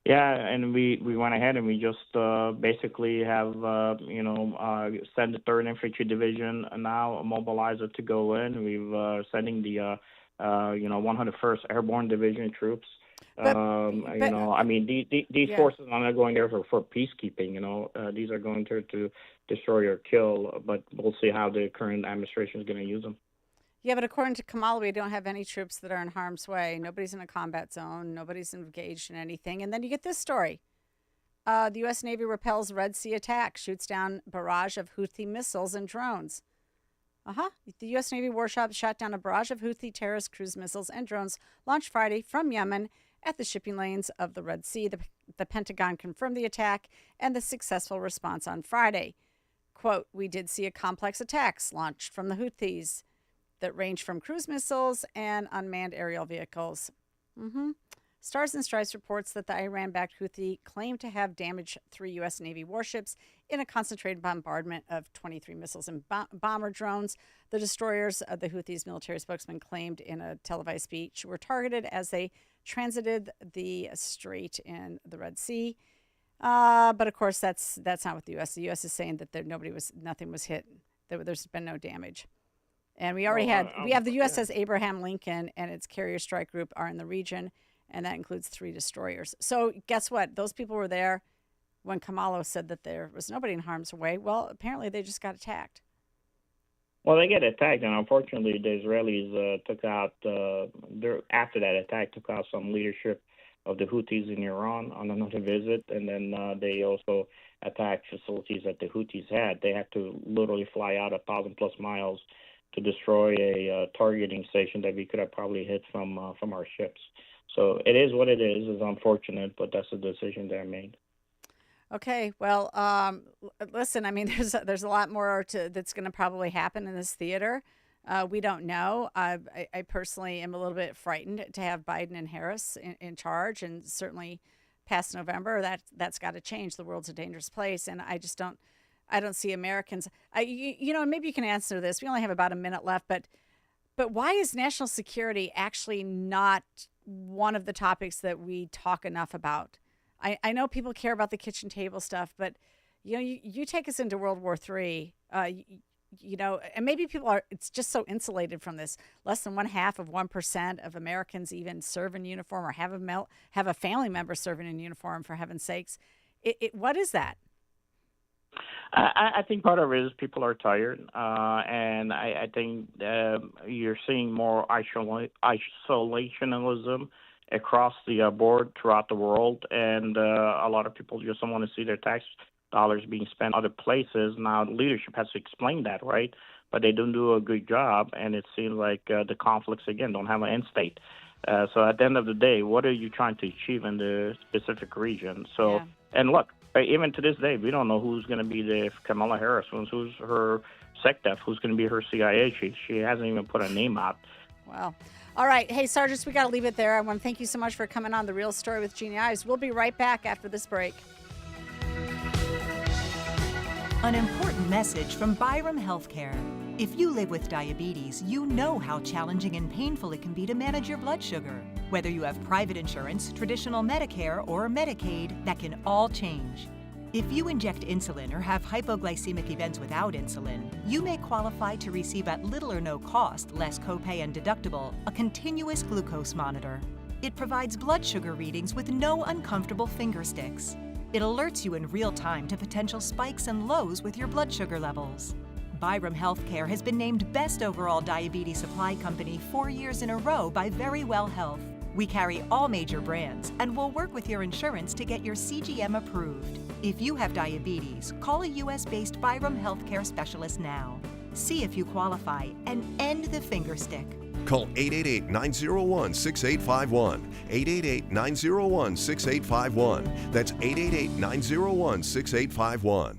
Yeah, and we went ahead and we just basically have, sent the 3rd Infantry Division now, a mobilizer to go in. We've sending the, 101st Airborne Division troops. These forces are not going there for peacekeeping. These are going there to destroy or kill, but we'll see how the current administration is going to use them. Yeah, but according to Kamala, we don't have any troops that are in harm's way. Nobody's in a combat zone. Nobody's engaged in anything. And then you get this story. The U.S. Navy repels Red Sea attack, shoots down barrage of Houthi missiles and drones. The U.S. Navy warship shot down a barrage of Houthi terrorist cruise missiles and drones launched Friday from Yemen at the shipping lanes of the Red Sea. The Pentagon confirmed the attack and the successful response on Friday. Quote, "We did see a complex attacks launched from the Houthis that range from cruise missiles and unmanned aerial vehicles." Stars and Stripes reports that the Iran-backed Houthi claimed to have damaged 3 U.S. Navy warships in a concentrated bombardment of 23 missiles and bomber drones. The destroyers, the Houthis' military spokesman claimed in a televised speech, were targeted as they transited the strait in the Red Sea. But of course, that's not what the U.S. The U.S. is saying that nothing was hit. There's been no damage. And we already we have the USS Abraham Lincoln and its carrier strike group are in the region, and that includes 3 destroyers. So guess what? Those people were there when Kamala said that there was nobody in harm's way. Well, apparently they just got attacked. Well, they get attacked, and unfortunately the Israelis took out, after that attack, took out some leadership of the Houthis in Iran on another visit, and then they also attacked facilities that the Houthis had. They had to literally fly out 1,000-plus miles to destroy a targeting station that we could have probably hit from our ships. So it is what it is. It's unfortunate, but that's the decision they made. Okay, well, listen, I mean, there's a lot more that's going to probably happen in this theater. We don't know. I personally am a little bit frightened to have Biden and Harris in charge, and certainly past November, that's got to change. The world's a dangerous place, and I don't see Americans. Maybe you can answer this. We only have about a minute left, but why is national security actually not one of the topics that we talk enough about? I know people care about the kitchen table stuff, but you take us into World War III. And maybe it's just so insulated from this. Less than 0.5% of Americans even serve in uniform or have a family member serving in uniform, for heaven's sakes. What is that? I think part of it is people are tired, and I think you're seeing more isolationism across the board throughout the world, and a lot of people just don't want to see their tax dollars being spent other places. Now, leadership has to explain that, right? But they don't do a good job, and it seems like the conflicts, again, don't have an end state. So at the end of the day, what are you trying to achieve in the specific region? So, and look, even to this day, we don't know who's going to be the Kamala Harris, who's her SecDef, who's going to be her CIA chief. She hasn't even put a name out. Wow. All right. Hey, Sargis, we got to leave it there. I want to thank you so much for coming on The Real Story with Jeannie Ives. We'll be right back after this break. An important message from Byram Healthcare. If you live with diabetes, you know how challenging and painful it can be to manage your blood sugar. Whether you have private insurance, traditional Medicare, or Medicaid, that can all change. If you inject insulin or have hypoglycemic events without insulin, you may qualify to receive at little or no cost, less copay and deductible, a continuous glucose monitor. It provides blood sugar readings with no uncomfortable finger sticks. It alerts you in real time to potential spikes and lows with your blood sugar levels. Byram Healthcare has been named Best Overall Diabetes Supply Company 4 years in a row by Verywell Health. We carry all major brands and will work with your insurance to get your CGM approved. If you have diabetes, call a U.S.-based Byram Healthcare specialist now. See if you qualify and end the finger stick. Call 888-901-6851. 888-901-6851. That's 888-901-6851.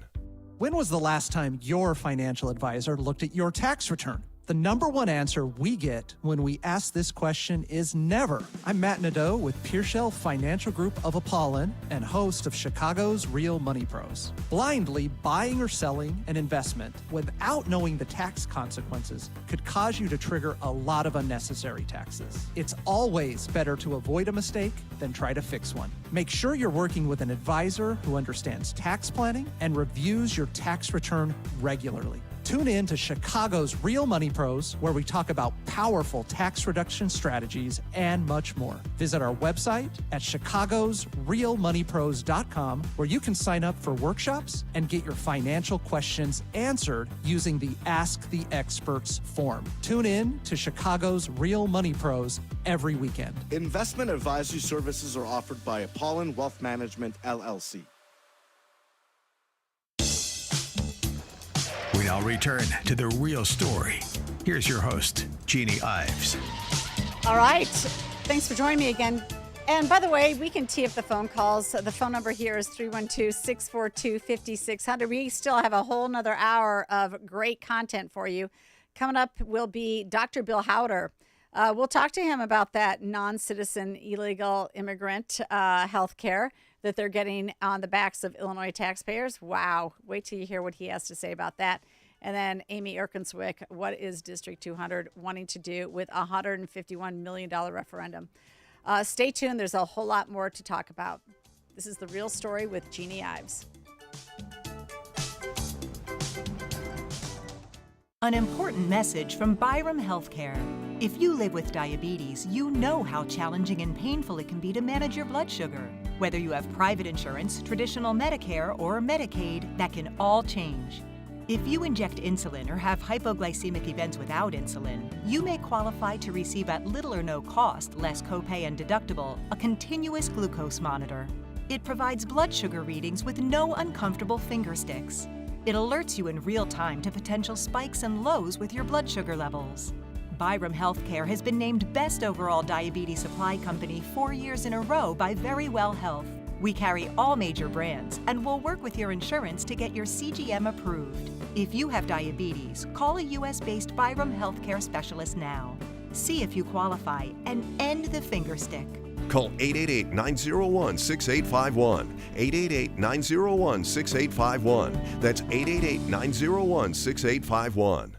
When was the last time your financial advisor looked at your tax return? The number one answer we get when we ask this question is never. I'm Matt Nadeau with Pearshell Financial Group of Apollon and host of Chicago's Real Money Pros. Blindly buying or selling an investment without knowing the tax consequences could cause you to trigger a lot of unnecessary taxes. It's always better to avoid a mistake than try to fix one. Make sure you're working with an advisor who understands tax planning and reviews your tax return regularly. Tune in to Chicago's Real Money Pros, where we talk about powerful tax reduction strategies and much more. Visit our website at chicagosrealmoneypros.com, where you can sign up for workshops and get your financial questions answered using the Ask the Experts form. Tune in to Chicago's Real Money Pros every weekend. Investment advisory services are offered by Apollon Wealth Management, LLC. We now return to The Real Story. Here's your host, Jeannie Ives. All right. Thanks for joining me again. And by the way, we can tee up the phone calls. The phone number here is 312-642-5600. We still have a whole nother hour of great content for you. Coming up will be Dr. Bill Hauter. We'll talk to him about that non-citizen illegal immigrant health care that they're getting on the backs of Illinois taxpayers. Wow. Wait till you hear what he has to say about that. And then Amy Erkenswick, what is District 200 wanting to do with a $151 million referendum? Stay tuned. There's a whole lot more to talk about. This is The Real Story with Jeannie Ives. An important message from Byram Healthcare. If you live with diabetes, you know how challenging and painful it can be to manage your blood sugar. Whether you have private insurance, traditional Medicare, or Medicaid, that can all change. If you inject insulin or have hypoglycemic events without insulin, you may qualify to receive at little or no cost, less copay and deductible, a continuous glucose monitor. It provides blood sugar readings with no uncomfortable finger sticks. It alerts you in real time to potential spikes and lows with your blood sugar levels. Byram Healthcare has been named Best Overall Diabetes Supply Company 4 years in a row by Verywell Health. We carry all major brands and will work with your insurance to get your CGM approved. If you have diabetes, call a U.S.-based Byram Healthcare specialist now. See if you qualify and end the finger stick. Call 888-901-6851. 888-901-6851. That's 888-901-6851.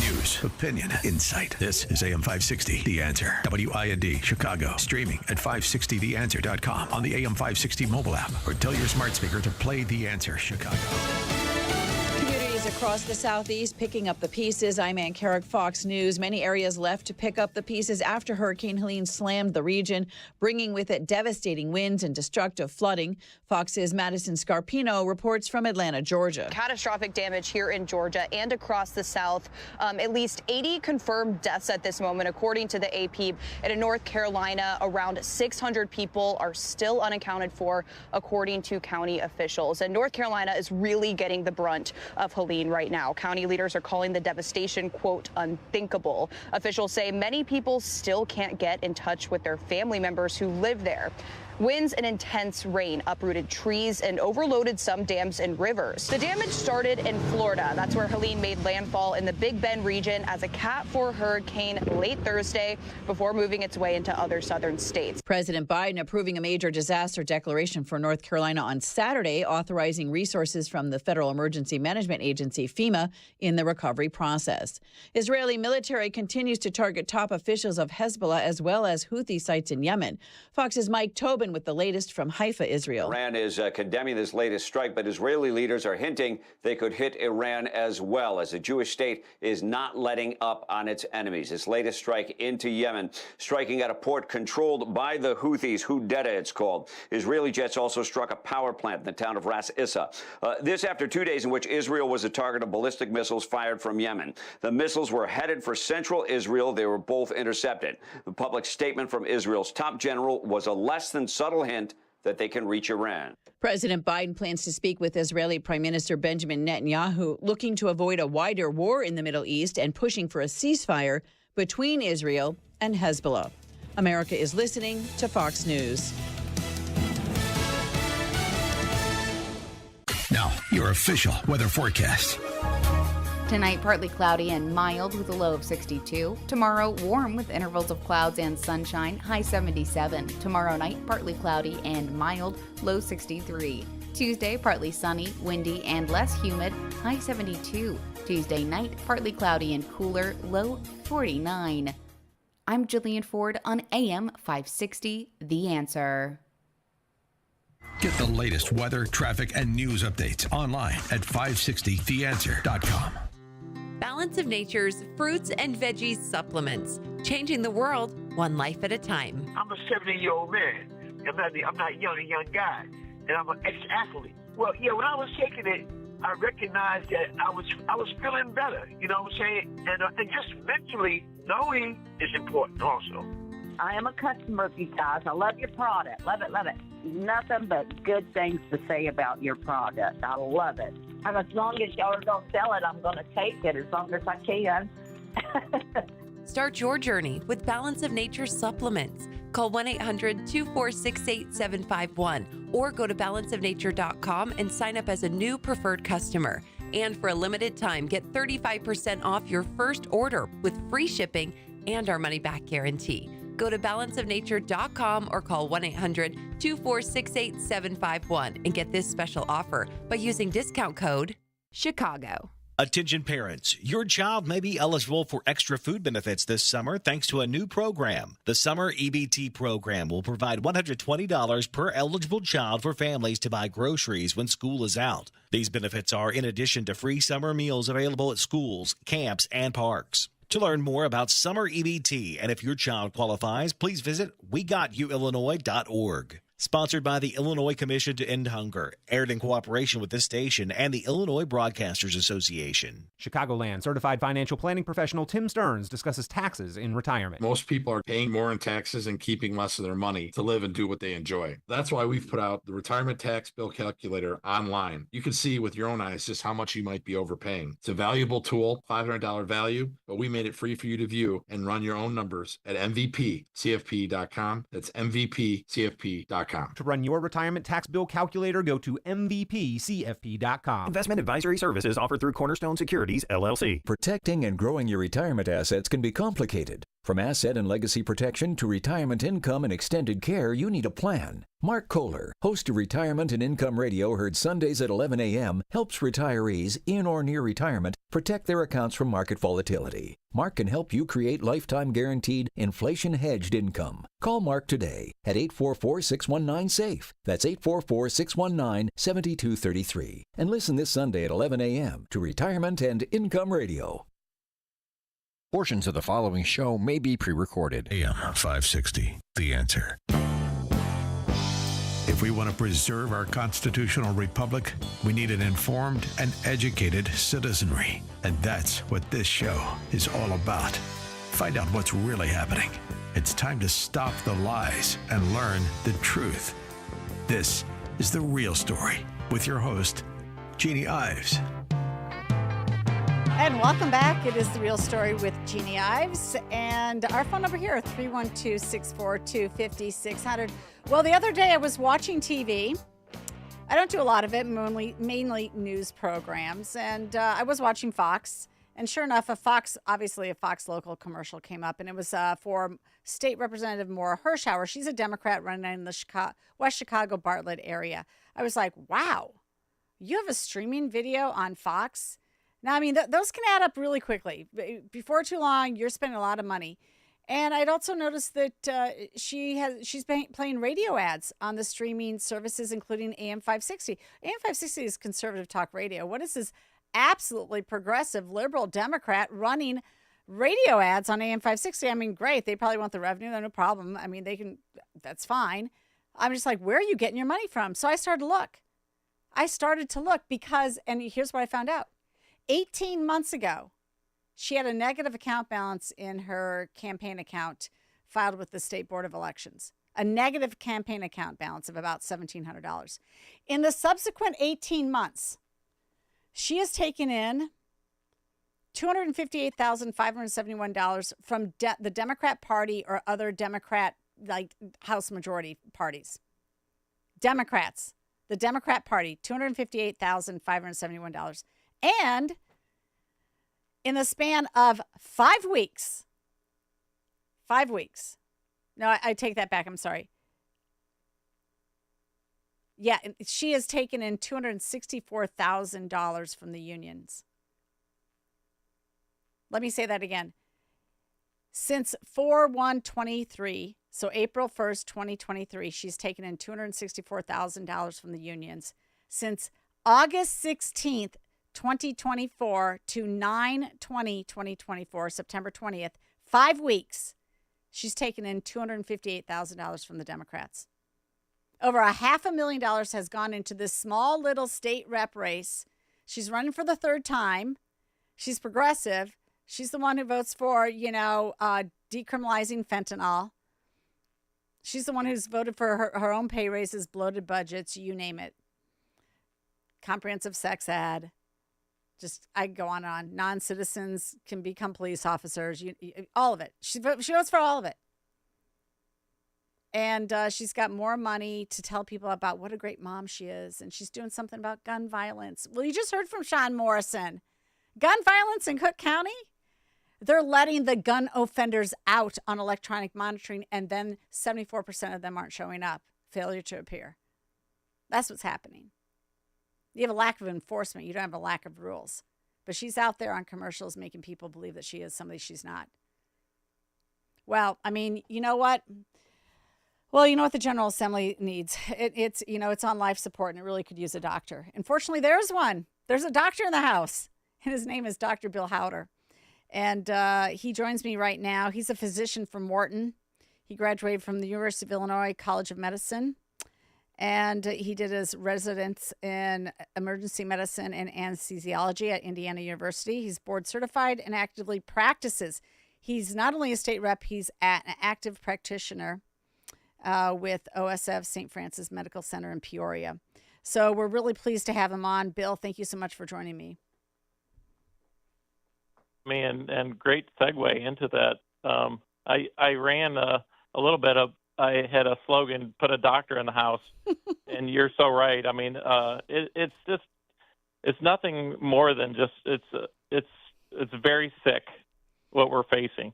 News, opinion, insight. This is AM 560, The Answer. WIND, Chicago. Streaming at 560theanswer.com on the AM 560 mobile app, or tell your smart speaker to play The Answer Chicago. Communities across the Southeast picking up the pieces. I'm Ann Carrick, Fox News. Many areas left to pick up the pieces after Hurricane Helene slammed the region, bringing with it devastating winds and destructive flooding. Fox's Madison Scarpino reports from Atlanta, Georgia. Catastrophic damage here in Georgia and across the South. At least 80 confirmed deaths at this moment, according to the AP. And in North Carolina, around 600 people are still unaccounted for, according to county officials. And North Carolina is really getting the brunt of Helene right now. County leaders are calling the devastation, quote, unthinkable. Officials say many people still can't get in touch with their family members who live there. Winds and intense rain uprooted trees and overloaded some dams and rivers. The damage started in Florida. That's where Helene made landfall in the Big Bend region as a Cat 4 hurricane late Thursday before moving its way into other southern states. President Biden approving a major disaster declaration for North Carolina on Saturday, authorizing resources from the Federal Emergency Management Agency, FEMA, in the recovery process. Israeli military continues to target top officials of Hezbollah as well as Houthi sites in Yemen. Fox's Mike Tobin with the latest from Haifa, Israel. Iran is condemning this latest strike, but Israeli leaders are hinting they could hit Iran as well, as the Jewish state is not letting up on its enemies. This latest strike into Yemen, striking at a port controlled by the Houthis, Hudeta it's called. Israeli jets also struck a power plant in the town of Ras Issa. This after 2 days in which Israel was the target of ballistic missiles fired from Yemen. The missiles were headed for central Israel. They were both intercepted. The public statement from Israel's top general was a less than subtle hint that they can reach Iran. President Biden plans to speak with Israeli Prime Minister Benjamin Netanyahu, looking to avoid a wider war in the Middle East and pushing for a ceasefire between Israel and Hezbollah. America is listening to Fox News. Now, your official weather forecast. Tonight, partly cloudy and mild with a low of 62. Tomorrow, warm with intervals of clouds and sunshine, high 77. Tomorrow night, partly cloudy and mild, low 63. Tuesday, partly sunny, windy, and less humid, high 72. Tuesday night, partly cloudy and cooler, low 49. I'm Jillian Ford on AM 560, The Answer. Get the latest weather, traffic, and news updates online at 560theanswer.com. Balance of Nature's fruits and veggies supplements, changing the world one life at a time. I'm a 70-year-old man. I'm not a young guy, and I'm an ex-athlete. Well, yeah, when I was taking it, I recognized that I was feeling better. You know what I'm saying? And just mentally knowing is important also. I am a customer of you guys. I love your product. Love it, love it. Nothing but good things to say about your product. I love it. And as long as y'all are going to sell it, I'm going to take it as long as I can. Start your journey with Balance of Nature supplements. Call 1-800-246-8751 or go to balanceofnature.com and sign up as a new preferred customer. And for a limited time, get 35% off your first order with free shipping and our money-back guarantee. Go to balanceofnature.com or call 1-800-246-8751 and get this special offer by using discount code CHICAGO. Attention parents, your child may be eligible for extra food benefits this summer thanks to a new program. The Summer EBT program will provide $120 per eligible child for families to buy groceries when school is out. These benefits are in addition to free summer meals available at schools, camps, and parks. To learn more about Summer EBT and if your child qualifies, please visit WeGotYouIllinois.org. Sponsored by the Illinois Commission to End Hunger, aired in cooperation with this station and the Illinois Broadcasters Association. Chicagoland certified financial planning professional Tim Stearns discusses taxes in retirement. Most people are paying more in taxes and keeping less of their money to live and do what they enjoy. That's why we've put out the Retirement Tax Bill Calculator online. You can see with your own eyes just how much you might be overpaying. It's a valuable tool, $500 value, but we made it free for you to view and run your own numbers at MVPCFP.com. That's MVPCFP.com. MVPCFP.com. To run your retirement tax bill calculator, go to MVPCFP.com. Investment advisory services offered through Cornerstone Securities, LLC. Protecting and growing your retirement assets can be complicated. From asset and legacy protection to retirement income and extended care, you need a plan. Mark Kohler, host of Retirement and Income Radio, heard Sundays at 11 a.m., helps retirees in or near retirement protect their accounts from market volatility. Mark can help you create lifetime guaranteed, inflation-hedged income. Call Mark today at 844-619-SAFE. That's 844-619-7233. And listen this Sunday at 11 a.m. to Retirement and Income Radio. Portions of the following show may be pre-recorded. AM 560, The Answer. If we want to preserve our constitutional republic, we need an informed and educated citizenry. And that's what this show is all about. Find out what's really happening. It's time to stop the lies and learn the truth. This is The Real Story with your host, Jeannie Ives. And welcome back. It is The Real Story with Jeannie Ives. And our phone number here, 312-642-5600. Well, the other day I was watching TV. I don't do a lot of it, mainly news programs. And I was watching Fox. And sure enough, a Fox local commercial came up. And it was for State Representative Maura Hirschauer. She's a Democrat running in the West Chicago Bartlett area. I was like, wow, you have a streaming video on Fox? Now, I mean, those can add up really quickly. Before too long, you're spending a lot of money. And I'd also noticed that she's playing radio ads on the streaming services, including AM 560. AM 560 is conservative talk radio. What is this absolutely progressive liberal Democrat running radio ads on AM 560? I mean, great. They probably want the revenue. No problem. I mean, that's fine. I'm just like, where are you getting your money from? So I started to look because, and here's what I found out. 18 months ago, she had a negative account balance in her campaign account filed with the State Board of Elections, a negative campaign account balance of about $1,700. In the subsequent 18 months, she has taken in $258,571 from the Democrat Party or other Democrat, like House majority parties. Democrats, the Democrat Party, $258,571. And in the span of 5 weeks, no, I take that back. I'm sorry. Yeah, she has taken in $264,000 from the unions. Let me say that again. Since 4/1/23, so April 1st, 2023, she's taken in $264,000 from the unions. Since August 16th, 2024 to 9/20/2024, September 20th, 5 weeks, she's taken in $258,000 from the Democrats. Over $500,000 has gone into this small little state rep race. She's running for the third time. She's progressive. She's the one who votes for, decriminalizing fentanyl. She's the one who's voted for her own pay raises, bloated budgets, you name it. Comprehensive sex ed. Just, I can go on and on. Non-citizens can become police officers. All of it. She votes for all of it. And she's got more money to tell people about what a great mom she is. And she's doing something about gun violence. Well, you just heard from Sean Morrison. Gun violence in Cook County? They're letting the gun offenders out on electronic monitoring, and then 74% of them aren't showing up. Failure to appear. That's what's happening. You have a lack of enforcement. You don't have a lack of rules. But she's out there on commercials making people believe that she is somebody she's not. Well, I mean, you know what? Well, you know what the General Assembly needs? It's on life support, and it really could use a doctor. Unfortunately, there's one. There's a doctor in the House, and his name is Dr. Bill Hauter. And he joins me right now. He's a physician from Morton. He graduated from the University of Illinois College of Medicine. And he did his residence in emergency medicine and anesthesiology at Indiana University. He's board certified and actively practices. He's not only a state rep, he's an active practitioner with OSF St. Francis Medical Center in Peoria. So we're really pleased to have him on. Bill, thank you so much for joining me. And great segue into that. I ran a little bit of I had a slogan, "Put a doctor in the house," and you're so right. I mean, it's nothing more than just it's very sick what we're facing,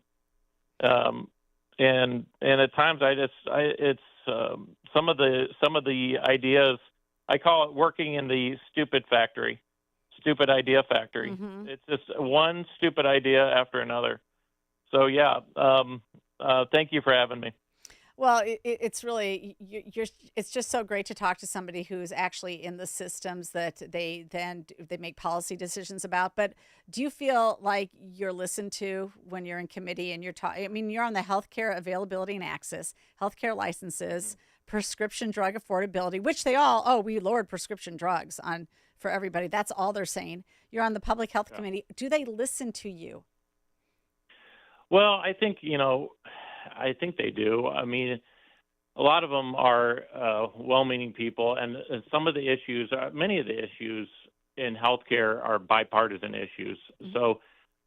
and at times it's some of the ideas, I call it working in the stupid idea factory. Mm-hmm. It's just one stupid idea after another. So yeah, thank you for having me. Well, it's really it's just so great to talk to somebody who's actually in the systems that they make policy decisions about. But do you feel like you're listened to when you're in committee and you're talking? I mean, you're on the healthcare availability and access, healthcare licenses, prescription drug affordability, which we lowered prescription drugs for everybody. That's all they're saying. You're on the public health committee. Do they listen to you? Well, I think they do. I mean, a lot of them are well-meaning people, and some of the issues, many of the issues in healthcare are bipartisan issues. Mm-hmm. So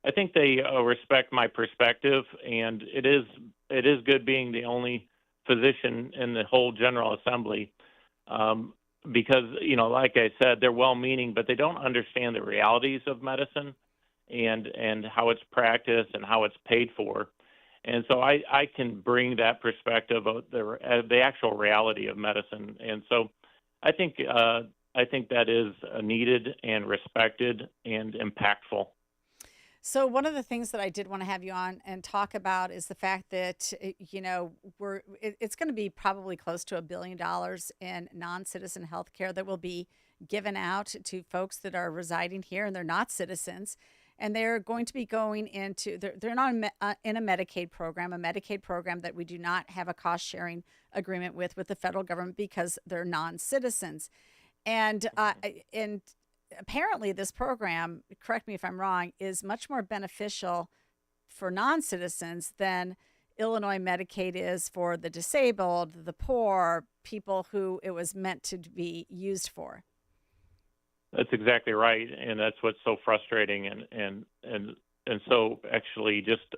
I think they respect my perspective, and it is good being the only physician in the whole General Assembly because, like I said, they're well-meaning, but they don't understand the realities of medicine and how it's practiced and how it's paid for. And so I can bring that perspective of the actual reality of medicine. And so I think that is needed and respected and impactful. So one of the things that I did want to have you on and talk about is the fact that, it's going to be probably close to $1 billion in non-citizen health care that will be given out to folks that are residing here and they're not citizens. And they're going to be going into, they're not in a Medicaid program that we do not have a cost sharing agreement with the federal government because they're non-citizens. And apparently this program, correct me if I'm wrong, is much more beneficial for non-citizens than Illinois Medicaid is for the disabled, the poor, people who it was meant to be used for. That's exactly right, and that's what's so frustrating, and so actually just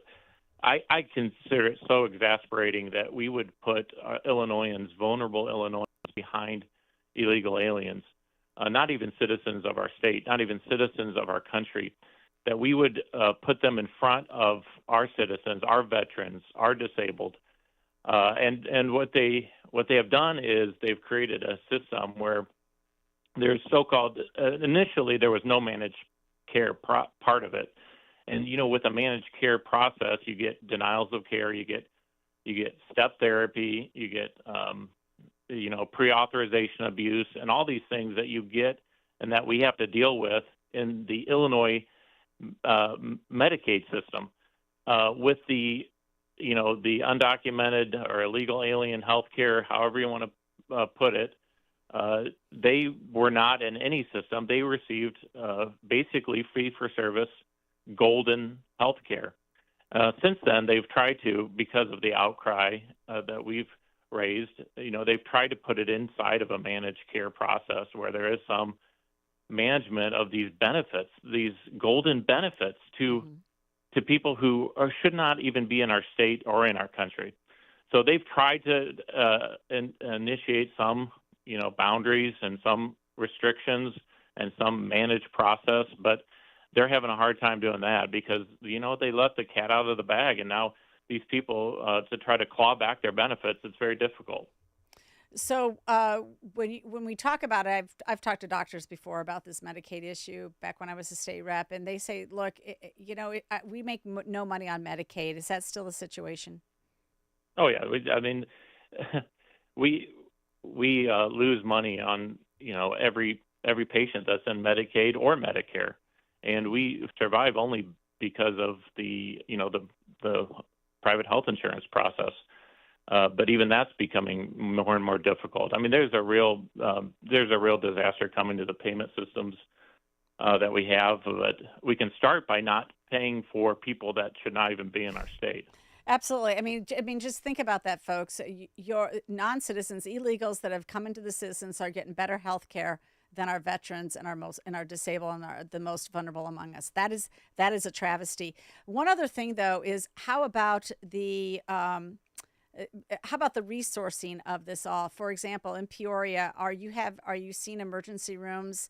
I consider it so exasperating that we would put vulnerable Illinoisans, behind illegal aliens, not even citizens of our state, not even citizens of our country, that we would put them in front of our citizens, our veterans, our disabled, and what they have done is they've created a system where there's so-called initially there was no managed care part of it, and with a managed care process you get denials of care, you get step therapy, you get pre-authorization abuse, and all these things that you get and that we have to deal with in the Illinois Medicaid system with the undocumented or illegal alien health care, however you want to put it. They were not in any system. They received basically fee-for-service golden health care. Since then, they've tried to, because of the outcry that we've raised, they've tried to put it inside of a managed care process where there is some management of these benefits, these golden benefits to people who should not even be in our state or in our country. So they've tried to initiate some boundaries and some restrictions and some managed process, but they're having a hard time doing that because, they let the cat out of the bag, and now these people, to try to claw back their benefits, it's very difficult. So when we talk about it, I've talked to doctors before about this Medicaid issue back when I was a state rep, and they say, look, we make no money on Medicaid. Is that still the situation? Oh, yeah. We lose money on every patient that's in Medicaid or Medicare, and we survive only because of the private health insurance process. But even that's becoming more and more difficult. I mean, there's a real disaster coming to the payment systems that we have. But we can start by not paying for people that should not even be in our state. Absolutely. I mean, just think about that, folks. Your non-citizens, illegals that have come into the citizens are getting better health care than our veterans and our disabled and the most vulnerable among us. That is a travesty. One other thing, though, is how about the how about the resourcing of this all? For example, in Peoria, are you seeing emergency rooms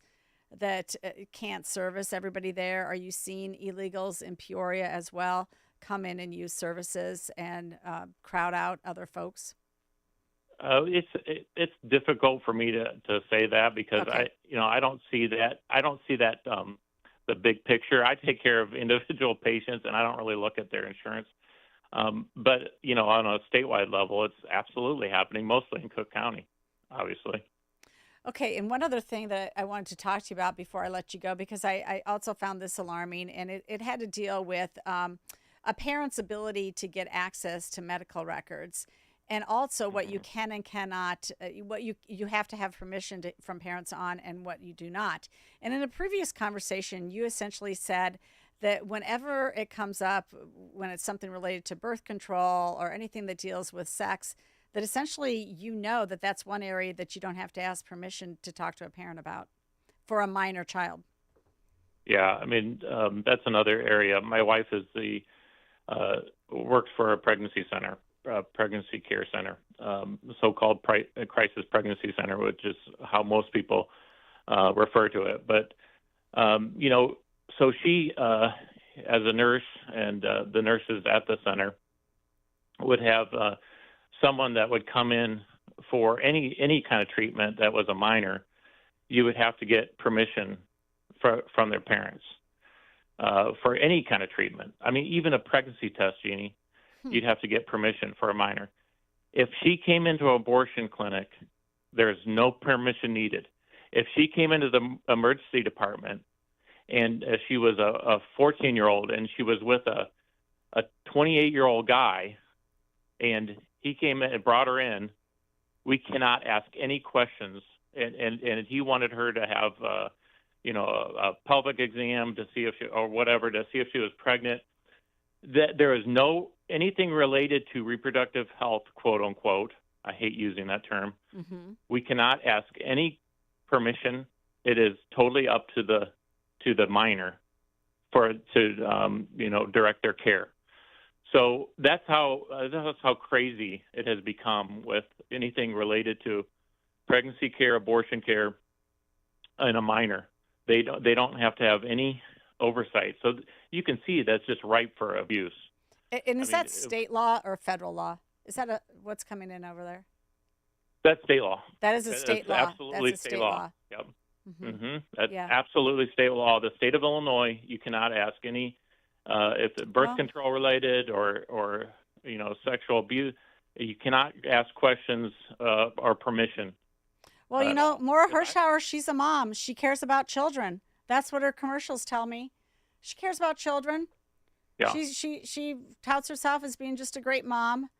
that can't service everybody there? Are you seeing illegals in Peoria as well come in and use services and crowd out other folks? It's difficult for me to say that because Okay. I don't see that. The big picture. I take care of individual patients, and I don't really look at their insurance. But on a statewide level, it's absolutely happening, mostly in Cook County, obviously. Okay, and one other thing that I wanted to talk to you about before I let you go, because I also found this alarming, and it had to deal with a parent's ability to get access to medical records, and also what you can and cannot, what you have to have permission from parents on, and what you do not. And in a previous conversation, you essentially said that whenever it comes up, when it's something related to birth control or anything that deals with sex, that essentially that's one area that you don't have to ask permission to talk to a parent about for a minor child. Yeah, I mean, that's another area. My wife is works for a pregnancy center, pregnancy care center, so-called crisis pregnancy center, which is how most people refer to it. But, so she, as a nurse and the nurses at the center would have someone that would come in for any kind of treatment that was a minor. You would have to get permission from their parents for any kind of treatment. I mean, even a pregnancy test, Jeannie, you'd have to get permission for a minor. If she came into an abortion clinic, there's no permission needed. If she came into the emergency department and she was a 14-year-old and she was with a 28-year-old guy and he came in and brought her in, we cannot ask any questions. And he wanted her to have, a pelvic exam to see if she was pregnant. That there is no anything related to reproductive health, quote unquote. I hate using that term. Mm-hmm. We cannot ask any permission. It is totally up to the minor to direct their care. So that's how crazy it has become with anything related to pregnancy care, abortion care, and a minor. They don't have to have any oversight. So you can see that's just ripe for abuse. And is that state law or federal law? Is that what's coming in over there? That's state law. That is a state law. Absolutely That's a state law. Yep. Mm-hmm. Mm-hmm. That's Yeah. absolutely state law. The state of Illinois, you cannot ask any if it's birth control related or sexual abuse. You cannot ask questions or permission. Well, Maura Hirschauer, she's a mom. She cares about children. That's what her commercials tell me. She cares about children. Yeah. She touts herself as being just a great mom.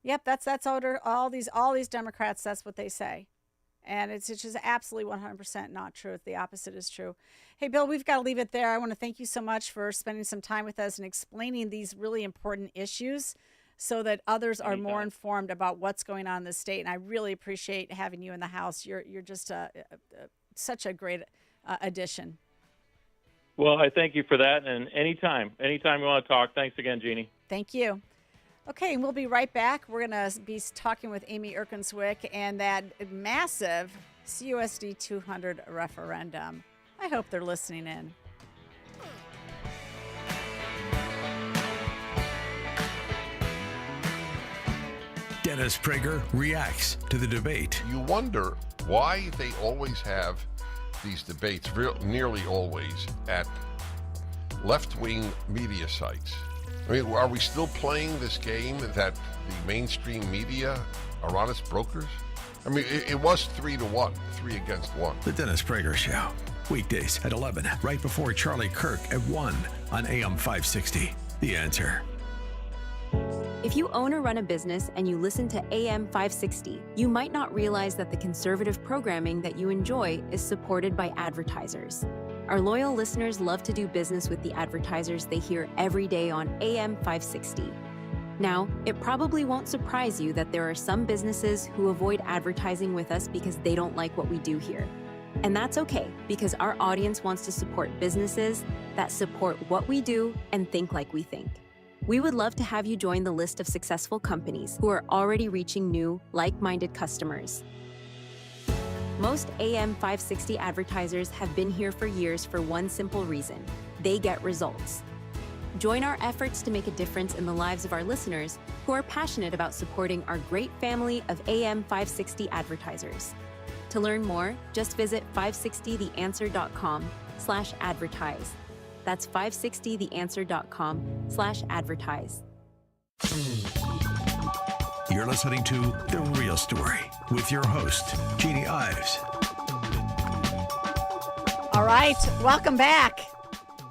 Yep, that's all these Democrats. That's what they say, and it's just absolutely 100% not true. The opposite is true. Hey, Bill, we've got to leave it there. I want to thank you so much for spending some time with us and explaining these really important issues, so that others are more informed about what's going on in the state. And I really appreciate having you in the house. You're just such a great addition. Well, I thank you for that. And anytime you want to talk, thanks again, Jeannie. Thank you. Okay, and we'll be right back. We're going to be talking with Amy Erkenswick and that massive CUSD 200 referendum. I hope they're listening in. Dennis Prager reacts to the debate. You wonder why they always have these debates, nearly always, at left-wing media sites. I mean, are we still playing this game that the mainstream media are honest brokers? I mean, it was 3-1, 3 against 1. The Dennis Prager Show, weekdays at 11, right before Charlie Kirk at 1 on AM 560. The Answer. If you own or run a business and you listen to AM 560, you might not realize that the conservative programming that you enjoy is supported by advertisers. Our loyal listeners love to do business with the advertisers they hear every day on AM 560. Now, it probably won't surprise you that there are some businesses who avoid advertising with us because they don't like what we do here. And that's okay, because our audience wants to support businesses that support what we do and think like we think. We would love to have you join the list of successful companies who are already reaching new, like-minded customers. Most AM 560 advertisers have been here for years for one simple reason: they get results. Join our efforts to make a difference in the lives of our listeners who are passionate about supporting our great family of AM 560 advertisers. To learn more, just visit 560theanswer.com/advertise. That's 560theanswer.com/advertise. You're listening to The Real Story with your host, Jeannie Ives. All right, welcome back.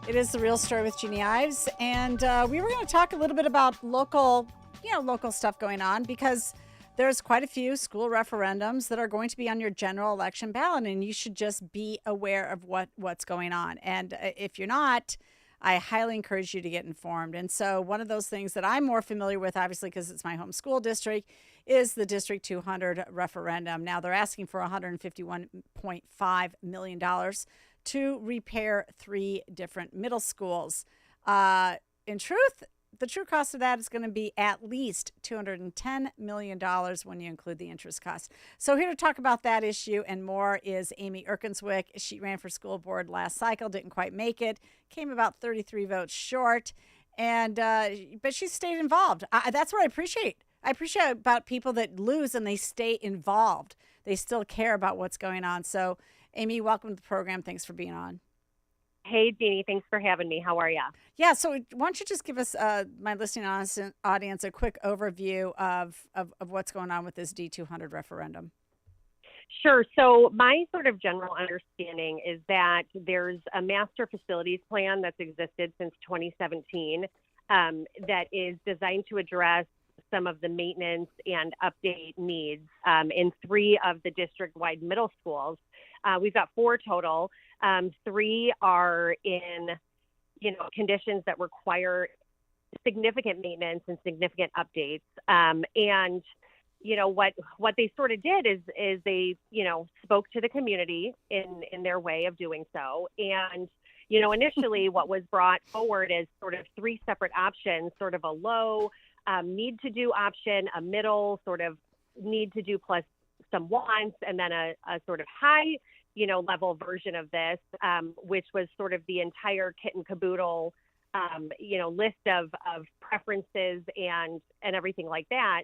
It is The Real Story with Jeannie Ives, and we were going to talk a little bit about local stuff going on, because there's quite a few school referendums that are going to be on your general election ballot, and you should just be aware of what's going on. And if you're not, I highly encourage you to get informed. And so one of those things that I'm more familiar with, obviously because it's my home school district, is the District 200 referendum. Now they're asking for $151.5 million to repair 3 different middle schools. In truth, the true cost of that is going to be at least $210 million when you include the interest cost. So here to talk about that issue and more is Amy Erkenswick. She ran for school board last cycle, didn't quite make it, came about 33 votes short, and but she stayed involved. That's what I appreciate. I appreciate about people that lose and they stay involved. They still care about what's going on. So Amy, welcome to the program. Thanks for being on. Hey, Jeannie, thanks for having me. How are you? Yeah, so why don't you just give us, my listening audience, a quick overview of what's going on with this D200 referendum? Sure. So my sort of general understanding is that there's a master facilities plan that's existed since 2017 that is designed to address some of the maintenance and update needs in 3 of the district-wide middle schools. We've got 4 total. 3 are in, conditions that require significant maintenance and significant updates. And, what they sort of did is they, spoke to the community in their way of doing so. And, initially what was brought forward is sort of 3 separate options, sort of a low need to do option, a middle sort of need to do plus some wants, and then a sort of high level version of this, which was sort of the entire kit and caboodle, list of preferences and everything like that.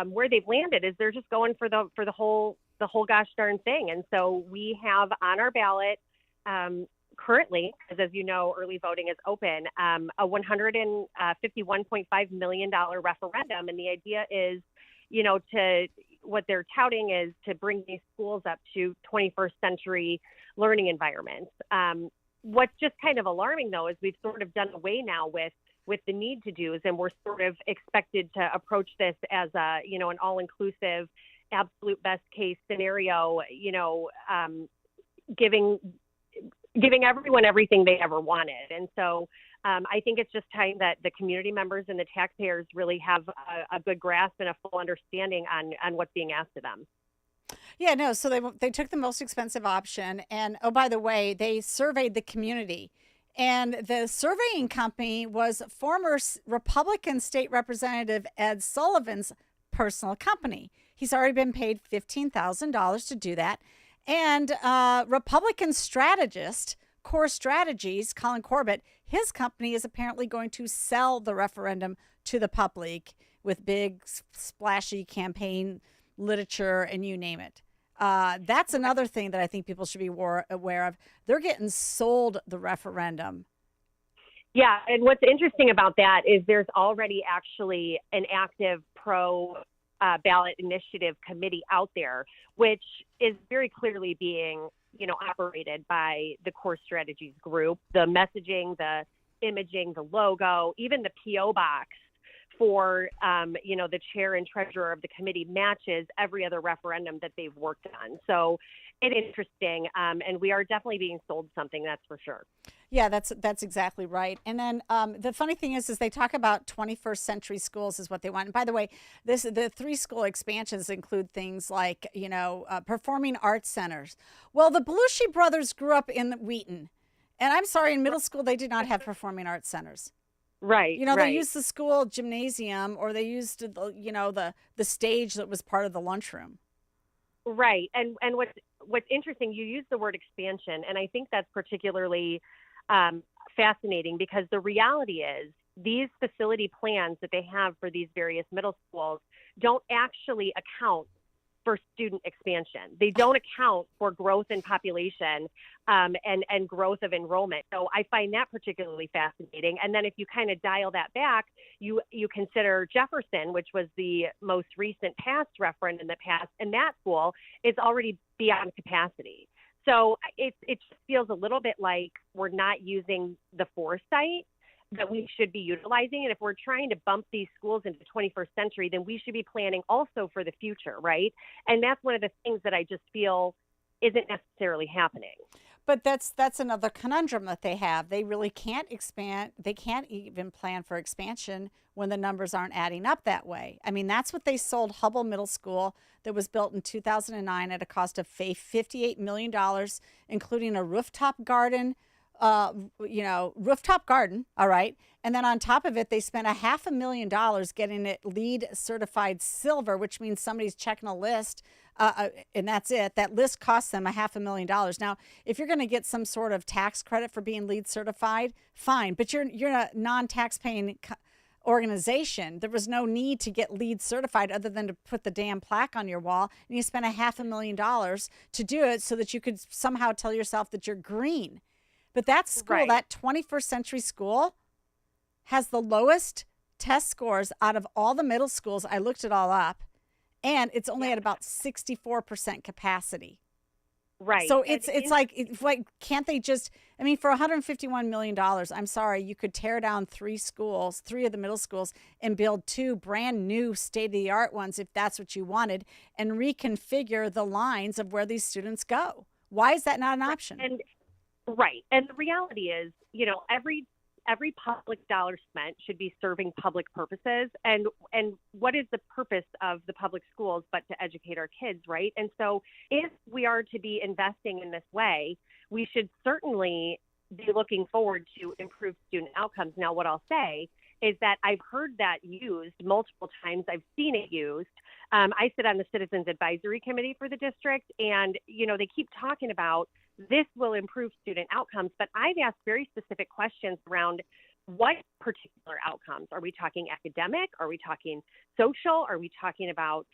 Where they've landed is they're just going for the whole gosh darn thing. And so we have on our ballot currently, because as you know, early voting is open, a $151.5 million referendum. And the idea is, what they're touting is to bring these schools up to 21st century learning environments. What's just kind of alarming, though, is we've sort of done away now with the need to do's, and we're sort of expected to approach this as an all-inclusive, absolute best case scenario, giving everyone everything they ever wanted. And so I think it's just time that the community members and the taxpayers really have a good grasp and a full understanding on what's being asked of them. Yeah, no, so they took the most expensive option. And, oh, by the way, they surveyed the community. And the surveying company was former Republican State Representative Ed Sullivan's personal company. He's already been paid $15,000 to do that. And Republican strategist, Core Strategies, Colin Corbett, his company is apparently going to sell the referendum to the public with big, splashy campaign literature and you name it. That's another thing that I think people should be aware of. They're getting sold the referendum. Yeah, and what's interesting about that is there's already actually an active pro ballot initiative committee out there, which is very clearly being operated by the Core Strategies group. The messaging, the imaging, the logo, even the PO box for the chair and treasurer of the committee matches every other referendum that they've worked on. So it's interesting, and we are definitely being sold something, that's for sure. Yeah, that's exactly right. And then the funny thing is they talk about 21st century schools is what they want. And by the way, the 3 school expansions include things like, performing arts centers. Well, the Belushi brothers grew up in Wheaton. And I'm sorry, in middle school, they did not have performing arts centers. Right. You know, right. they used the school gymnasium, or they used the stage that was part of the lunchroom. Right. And what's interesting, you use the word expansion, and I think that's particularly fascinating, because the reality is these facility plans that they have for these various middle schools don't actually account for student expansion. They don't account for growth in population and growth of enrollment. So I find that particularly fascinating. And then if you kind of dial that back, you consider Jefferson, which was the most recent past referendum that passed, and that school is already beyond capacity. So it just feels a little bit like we're not using the foresight that we should be utilizing. And if we're trying to bump these schools into the 21st century, then we should be planning also for the future, right? And that's one of the things that I just feel isn't necessarily happening. But that's another conundrum that they have. They really can't expand. They can't even plan for expansion when the numbers aren't adding up that way. I mean, that's what they sold Hubble Middle School, that was built in 2009 at a cost of $58 million, including a rooftop garden, rooftop garden. All right. And then on top of it, they spent $500,000 getting it LEED certified silver, which means somebody's checking a list. And that's it. That list costs them $500,000. Now, if you're going to get some sort of tax credit for being LEED certified, fine. But you're a non-tax-paying organization. There was no need to get LEED certified other than to put the damn plaque on your wall. And you spent $500,000 to do it so that you could somehow tell yourself that you're green. But that school, Right. that 21st century school, has the lowest test scores out of all the middle schools. I looked it all up, and it's only at about 64% capacity. Right. So it's like, can't they just, I mean, for $151 million, I'm sorry, you could tear down three of the middle schools, and build two brand new state-of-the-art ones if that's what you wanted, and reconfigure the lines of where these students go. Why is that not an option? Right. And the reality is, every public dollar spent should be serving public purposes. And what is the purpose of the public schools but to educate our kids, right? And so if we are to be investing in this way, we should certainly be looking forward to improved student outcomes. Now, what I'll say is that I've heard that used multiple times. I've seen it used. I sit on the Citizens Advisory Committee for the district, and, they keep talking about this will improve student outcomes, but I've asked very specific questions around what particular outcomes. Are we talking academic? Are we talking social? Are we talking about,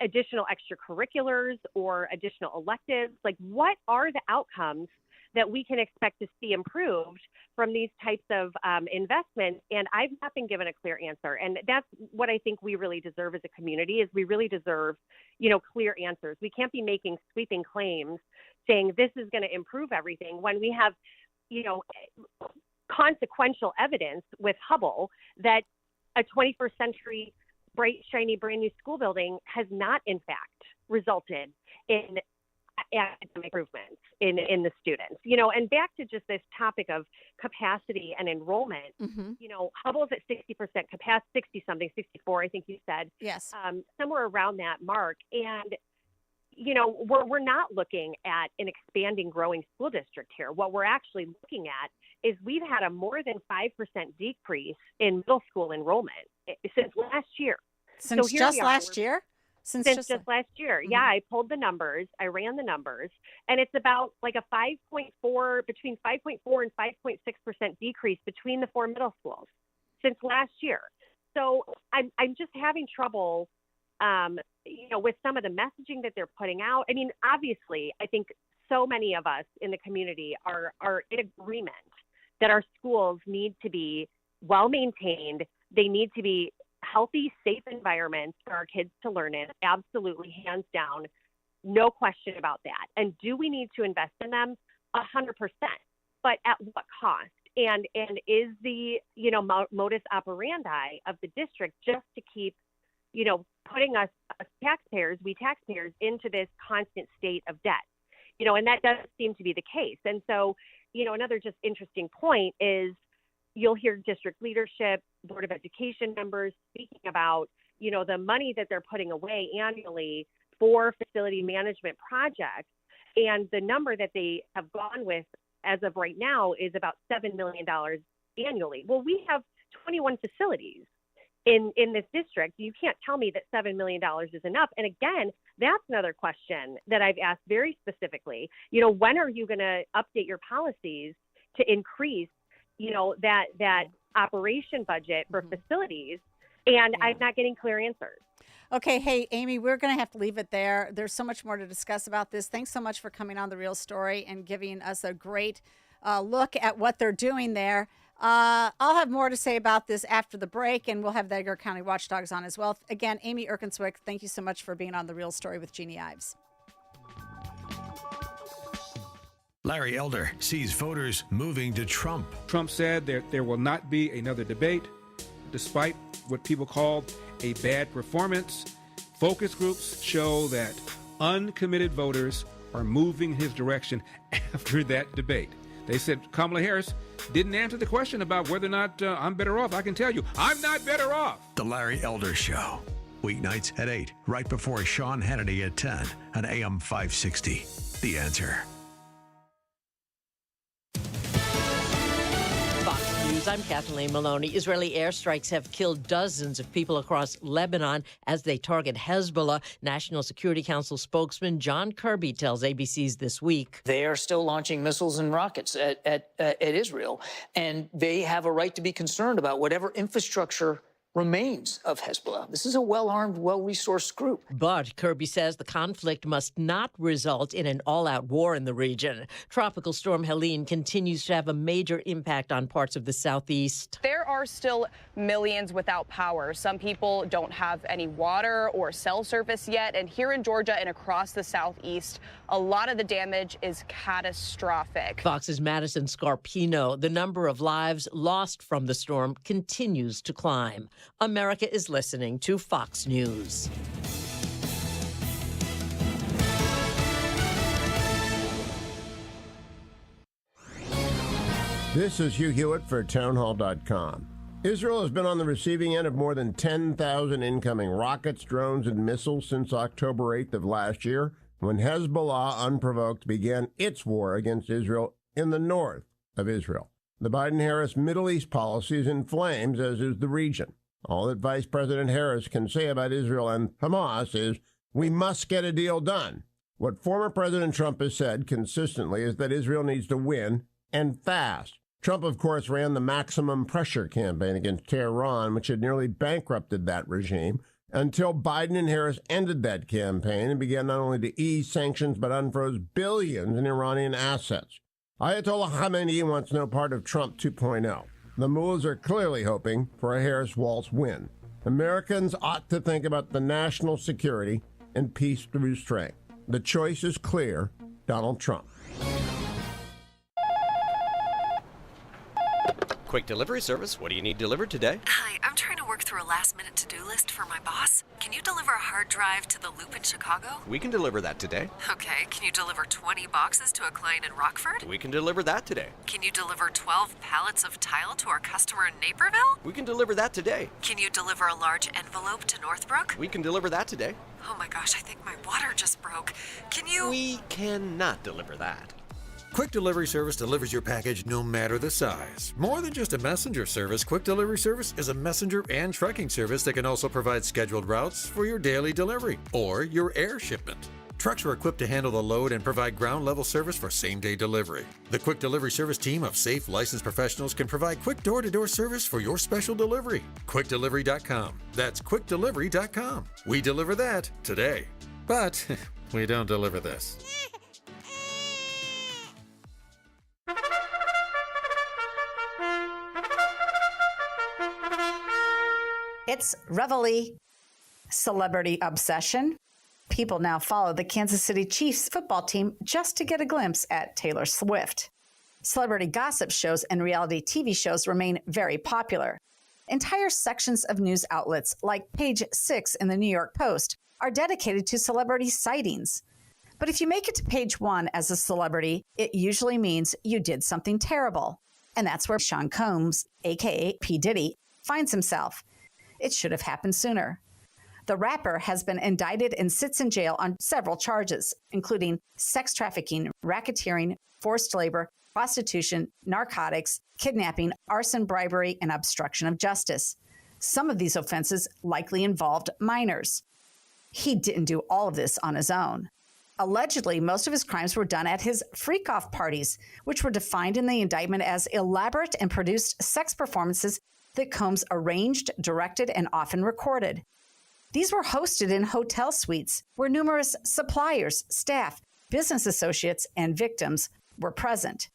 additional extracurriculars or additional electives? Like, what are the outcomes that we can expect to see improved from these types of investments? And I've not been given a clear answer. And that's what I think we really deserve as a community, is we really deserve, clear answers. We can't be making sweeping claims saying this is going to improve everything when we have, consequential evidence with Hubble that a 21st century bright, shiny, brand new school building has not, in fact, resulted in academic improvements in the students, and back to just this topic of capacity and enrollment, Hubble's at 60% capacity, 60 something, 64, I think you said. Yes. Somewhere around that mark. And, we're not looking at an expanding, growing school district here. What we're actually looking at is we've had a more than 5% decrease in middle school enrollment since last year. Since just last year? Since just last year. Mm-hmm. Yeah, I pulled the numbers. I ran the numbers, and it's about like a 5.4, between 5.4 and 5.6% decrease between the four middle schools since last year. So I'm just having trouble, with some of the messaging that they're putting out. I mean, obviously, I think so many of us in the community are in agreement that our schools need to be well maintained. They need to be healthy, safe environments for our kids to learn in. Absolutely, hands down, no question about that. And do we need to invest in them? 100%. But at what cost? And is the modus operandi of the district just to keep putting us taxpayers into this constant state of debt? And that does seem to be the case. And so another just interesting point is you'll hear district leadership, Board of Education members speaking about, the money that they're putting away annually for facility management projects. And the number that they have gone with as of right now is about $7 million annually. Well, we have 21 facilities in this district. You can't tell me that $7 million is enough. And again, that's another question that I've asked very specifically. When are you going to update your policies to increase, that operation budget for facilities? And I'm not getting clear answers. Okay. Hey, Amy, we're going to have to leave it there. There's so much more to discuss about this. Thanks so much for coming on The Real Story and giving us a great look at what they're doing there. I'll have more to say about this after the break, and we'll have the Edgar County Watchdogs on as well. Again, Amy Erkenswick, thank you so much for being on The Real Story with Jeannie Ives. Larry Elder sees voters moving to Trump. Trump said that there will not be another debate, despite what people call a bad performance. Focus groups show that uncommitted voters are moving in his direction after that debate. They said Kamala Harris didn't answer the question about whether or not I'm better off. I can tell you, I'm not better off. The Larry Elder Show. Weeknights at 8, right before Sean Hannity at 10 on AM 560. The Answer. Fox News, I'm Kathleen Maloney. Israeli airstrikes have killed dozens of people across Lebanon as they target Hezbollah. National Security Council spokesman John Kirby tells ABC's This Week. They are still launching missiles and rockets at Israel, and they have a right to be concerned about whatever infrastructure remains of Hezbollah. This is a well-armed, well-resourced group. But Kirby says the conflict must not result in an all-out war in the region. Tropical storm Helene continues to have a major impact on parts of the southeast. There are still millions without power. Some people don't have any water or cell service yet. And here in Georgia and across the southeast, a lot of the damage is catastrophic. Fox's Madison Scarpino. The number of lives lost from the storm continues to climb. America is listening to Fox News. This is Hugh Hewitt for townhall.com. Israel has been on the receiving end of more than 10,000 incoming rockets, drones, and missiles since October 8th of last year, when Hezbollah, unprovoked, began its war against Israel in the north of Israel. The Biden-Harris Middle East policy is in flames, as is the region. All that Vice President Harris can say about Israel and Hamas is, we must get a deal done. What former President Trump has said consistently is that Israel needs to win, and fast. Trump, of course, ran the maximum pressure campaign against Tehran, which had nearly bankrupted that regime, until Biden and Harris ended that campaign and began not only to ease sanctions, but unfroze billions in Iranian assets. Ayatollah Khamenei wants no part of Trump 2.0. The mullahs are clearly hoping for a Harris-Walz win. Americans ought to think about the national security and peace through strength. The choice is clear: Donald Trump. Quick delivery service. What do you need delivered today? Hi, I'm trying to work through a last-minute to-do list for my boss. Can you deliver a hard drive to the Loop in Chicago? We can deliver that today. Okay, can you deliver 20 boxes to a client in Rockford? We can deliver that today. Can you deliver 12 pallets of tile to our customer in Naperville? We can deliver that today. Can you deliver a large envelope to Northbrook? We can deliver that today. Oh my gosh, I think my water just broke. Can you? We cannot deliver that. Quick Delivery Service delivers your package no matter the size. More than just a messenger service, Quick Delivery Service is a messenger and trucking service that can also provide scheduled routes for your daily delivery or your air shipment. Trucks are equipped to handle the load and provide ground-level service for same-day delivery. The Quick Delivery Service team of safe, licensed professionals can provide quick door-to-door service for your special delivery. QuickDelivery.com. That's QuickDelivery.com. We deliver that today. But we don't deliver this. It's Reveille, celebrity obsession. People now follow the Kansas City Chiefs football team just to get a glimpse at Taylor Swift. Celebrity gossip shows and reality TV shows remain very popular. Entire sections of news outlets, like Page 6 in the New York Post, are dedicated to celebrity sightings. But if you make it to page 1 as a celebrity, it usually means you did something terrible. And that's where Sean Combs, a.k.a. P. Diddy, finds himself. It should have happened sooner. The rapper has been indicted and sits in jail on several charges, including sex trafficking, racketeering, forced labor, prostitution, narcotics, kidnapping, arson, bribery, and obstruction of justice. Some of these offenses likely involved minors. He didn't do all of this on his own. Allegedly, most of his crimes were done at his freak-off parties, which were defined in the indictment as elaborate and produced sex performances that Combs arranged, directed, and often recorded. These were hosted in hotel suites where numerous suppliers, staff, business associates, and victims were present.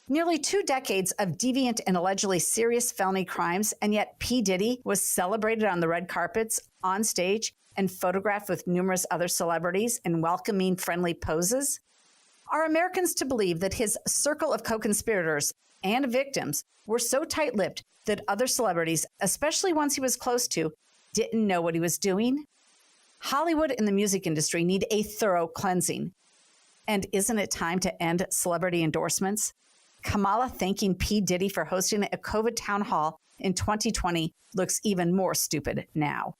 Nearly 2 decades of deviant and allegedly serious felony crimes, and yet P. Diddy was celebrated on the red carpets, on stage, and photographed with numerous other celebrities in welcoming, friendly poses? Are Americans to believe that his circle of co-conspirators and victims were so tight-lipped that other celebrities, especially ones he was close to, didn't know what he was doing? Hollywood and the music industry need a thorough cleansing. And isn't it time to end celebrity endorsements? Kamala thanking P. Diddy for hosting a COVID town hall in 2020 looks even more stupid now.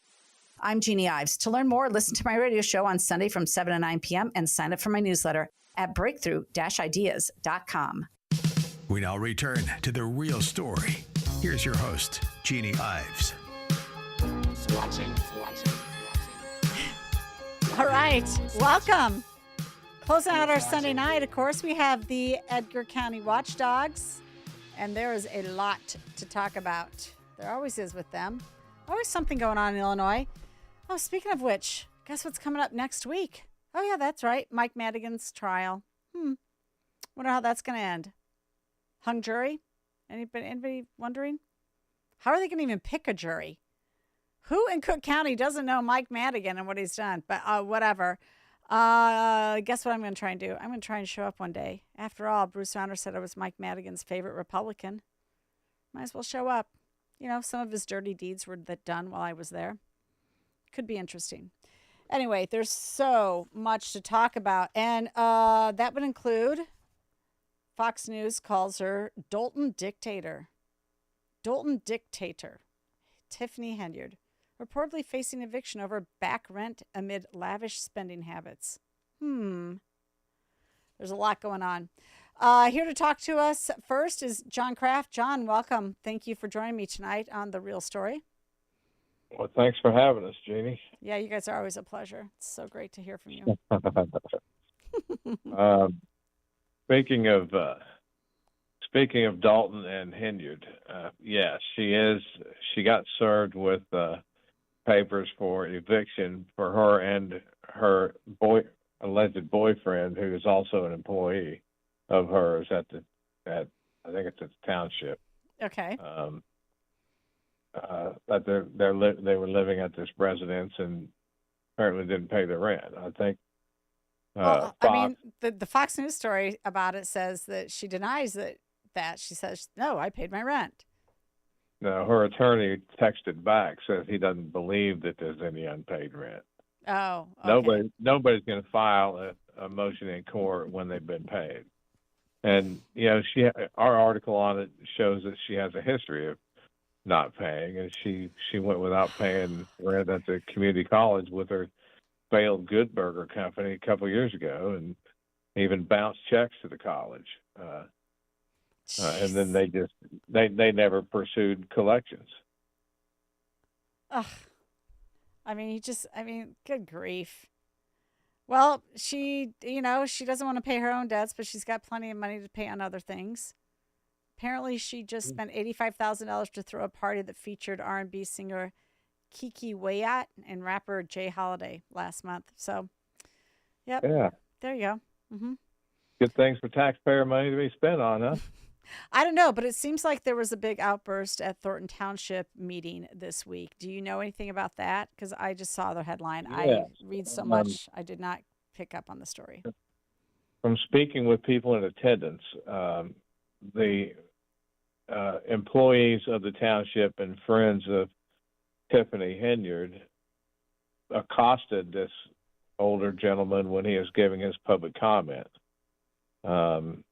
I'm Jeannie Ives. To learn more, listen to my radio show on Sunday from 7 to 9 p.m. and sign up for my newsletter at breakthrough-ideas.com. We now return to the real story. Here's your host, Jeannie Ives. All right, welcome. Closing out our Sunday night, of course, we have the Edgar County Watchdogs, and there is a lot to talk about. There always is with them. Always something going on in Illinois. Oh, speaking of which, guess what's coming up next week? Oh, yeah, that's right. Mike Madigan's trial. Wonder how that's going to end. Hung jury? Anybody wondering? How are they going to even pick a jury? Who in Cook County doesn't know Mike Madigan and what he's done? But whatever. Guess what I'm going to try and do? I'm going to try and show up one day. After all, Bruce Rauner said I was Mike Madigan's favorite Republican. Might as well show up. You know, some of his dirty deeds were done while I was there. Could be interesting. Anyway, there's so much to talk about. And that would include Fox News calls her Dalton Dictator. Dalton Dictator. Tiffany Henyard. Reportedly facing eviction over back rent amid lavish spending habits. There's a lot going on. Here to talk to us first is John Kraft. John, welcome. Thank you for joining me tonight on The Real Story. Well, thanks for having us, Jeannie. Yeah, you guys are always a pleasure. It's so great to hear from you. Speaking of Dalton and Henyard, yes, she got served with papers for eviction for her and her alleged boyfriend, who is also an employee of hers I think it's at the township. Okay. That they were living at this residence and apparently didn't pay the rent. I think. Well, I mean, the Fox News story about it says that she denies that she says, no, I paid my rent. No, her attorney texted back, says he doesn't believe that there's any unpaid rent. Oh, okay. Nobody's going to file a motion in court when they've been paid. And, you know, our article on it shows that she has a history of not paying, and she went without paying rent at the community college with her failed Good Burger company a couple of years ago, and even bounced checks to the college. And then they never pursued collections. Ugh. I mean, good grief. Well, she doesn't want to pay her own debts, but she's got plenty of money to pay on other things. Apparently, she just spent $85,000 to throw a party that featured R&B singer Kiki Wyatt and rapper Jay Holiday last month. So, yep. Yeah. There you go. Mm-hmm. Good things for taxpayer money to be spent on, huh? I don't know, but it seems like there was a big outburst at Thornton Township meeting this week. Do you know anything about that? Because I just saw the headline. Yeah. I read so much, I did not pick up on the story. From speaking with people in attendance, the employees of the township and friends of Tiffany Henyard accosted this older gentleman when he was giving his public comment, and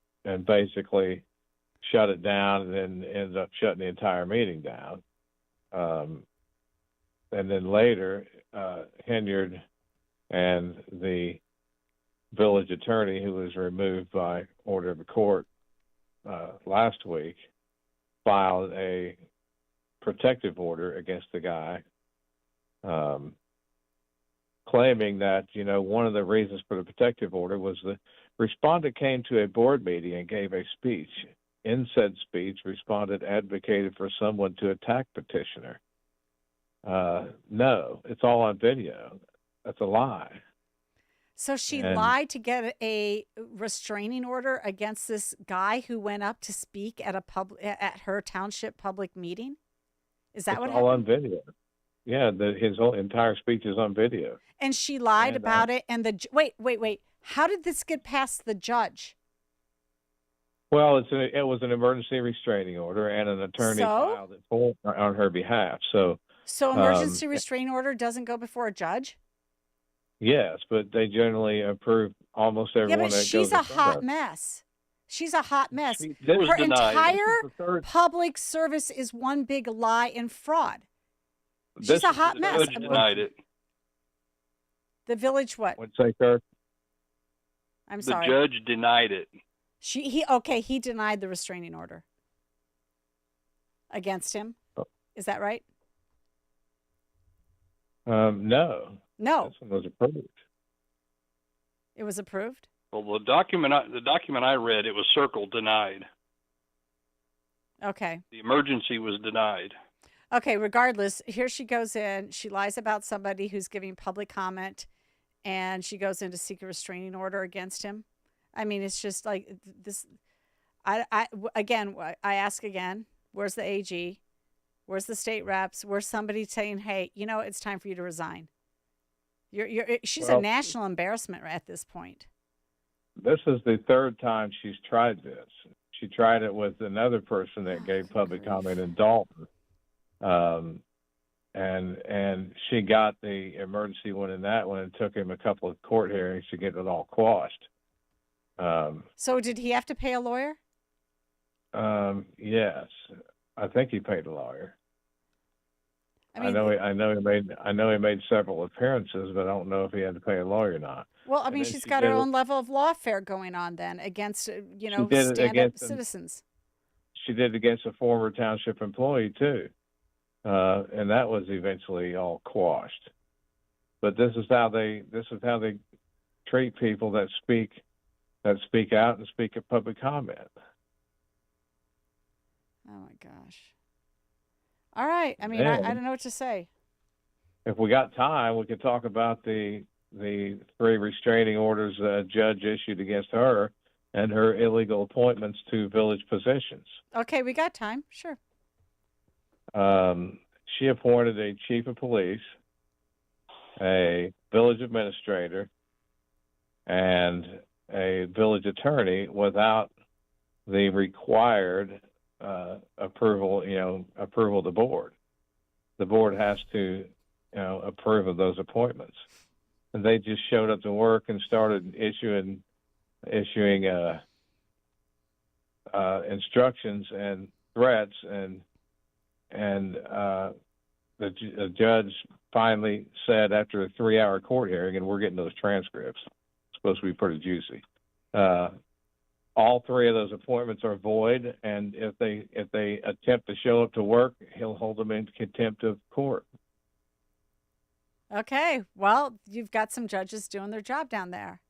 basically shut it down, and then ended up shutting the entire meeting down. And then later, Henyard and the village attorney, who was removed by order of the court, last week, filed a protective order against the guy, claiming that, one of the reasons for the protective order was the respondent came to a board meeting and gave a speech. In said speech, respondent advocated for someone to attack petitioner. No, it's all on video. That's a lie. So she lied to get a restraining order against this guy who went up to speak at at her township public meeting? Is that what happened? All on video. Yeah, his whole entire speech is on video. And she lied about it. And wait. How did this get past the judge? Well, it was an emergency restraining order, and an attorney filed it on her behalf. So emergency restraining order doesn't go before a judge? Yes, but they generally approve almost everyone. Yeah, but she's a hot mess. She's a hot mess. Her entire public service is one big lie and fraud. She's a hot mess. The judge denied it. The village what? What'd you say, Kirk? I'm sorry. The judge denied it. He denied the restraining order against him. Is that right? No. No. This one was approved. It was approved? Well, the document I read, it was circled denied. Okay. The emergency was denied. Okay, regardless, here she goes in. She lies about somebody who's giving public comment, and she goes in to seek a restraining order against him. I mean, it's just like this. I ask again, where's the AG? Where's the state reps? Where's somebody saying, hey, it's time for you to resign? She's a national embarrassment at this point. This is the third time she's tried this. She tried it with another person that gave public comment in Dalton. And she got the emergency one in that one, and took him a couple of court hearings to get it all quashed. So did he have to pay a lawyer? Yes, I think he paid a lawyer. I know he made several appearances, but I don't know if he had to pay a lawyer or not. Well, I mean, she's got her own level of lawfare going on then against stand-up citizens. She did it against a former township employee too. And that was eventually all quashed. But this is how they treat people that speak out and speak at public comment. Oh my gosh! All right, I mean, I don't know what to say. If we got time, we could talk about the 3 restraining orders a judge issued against her and her illegal appointments to village positions. Okay, we got time. Sure. She appointed a chief of police, a village administrator, and a village attorney without the required approval of the board. The board has to, approve of those appointments. And they just showed up to work and started issuing instructions and threats, and the judge finally said, after a 3-hour court hearing, and we're getting those transcripts, it's supposed to be pretty juicy, all 3 of those appointments are void, and if they attempt to show up to work, he'll hold them in contempt of court. Okay, well, you've got some judges doing their job down there.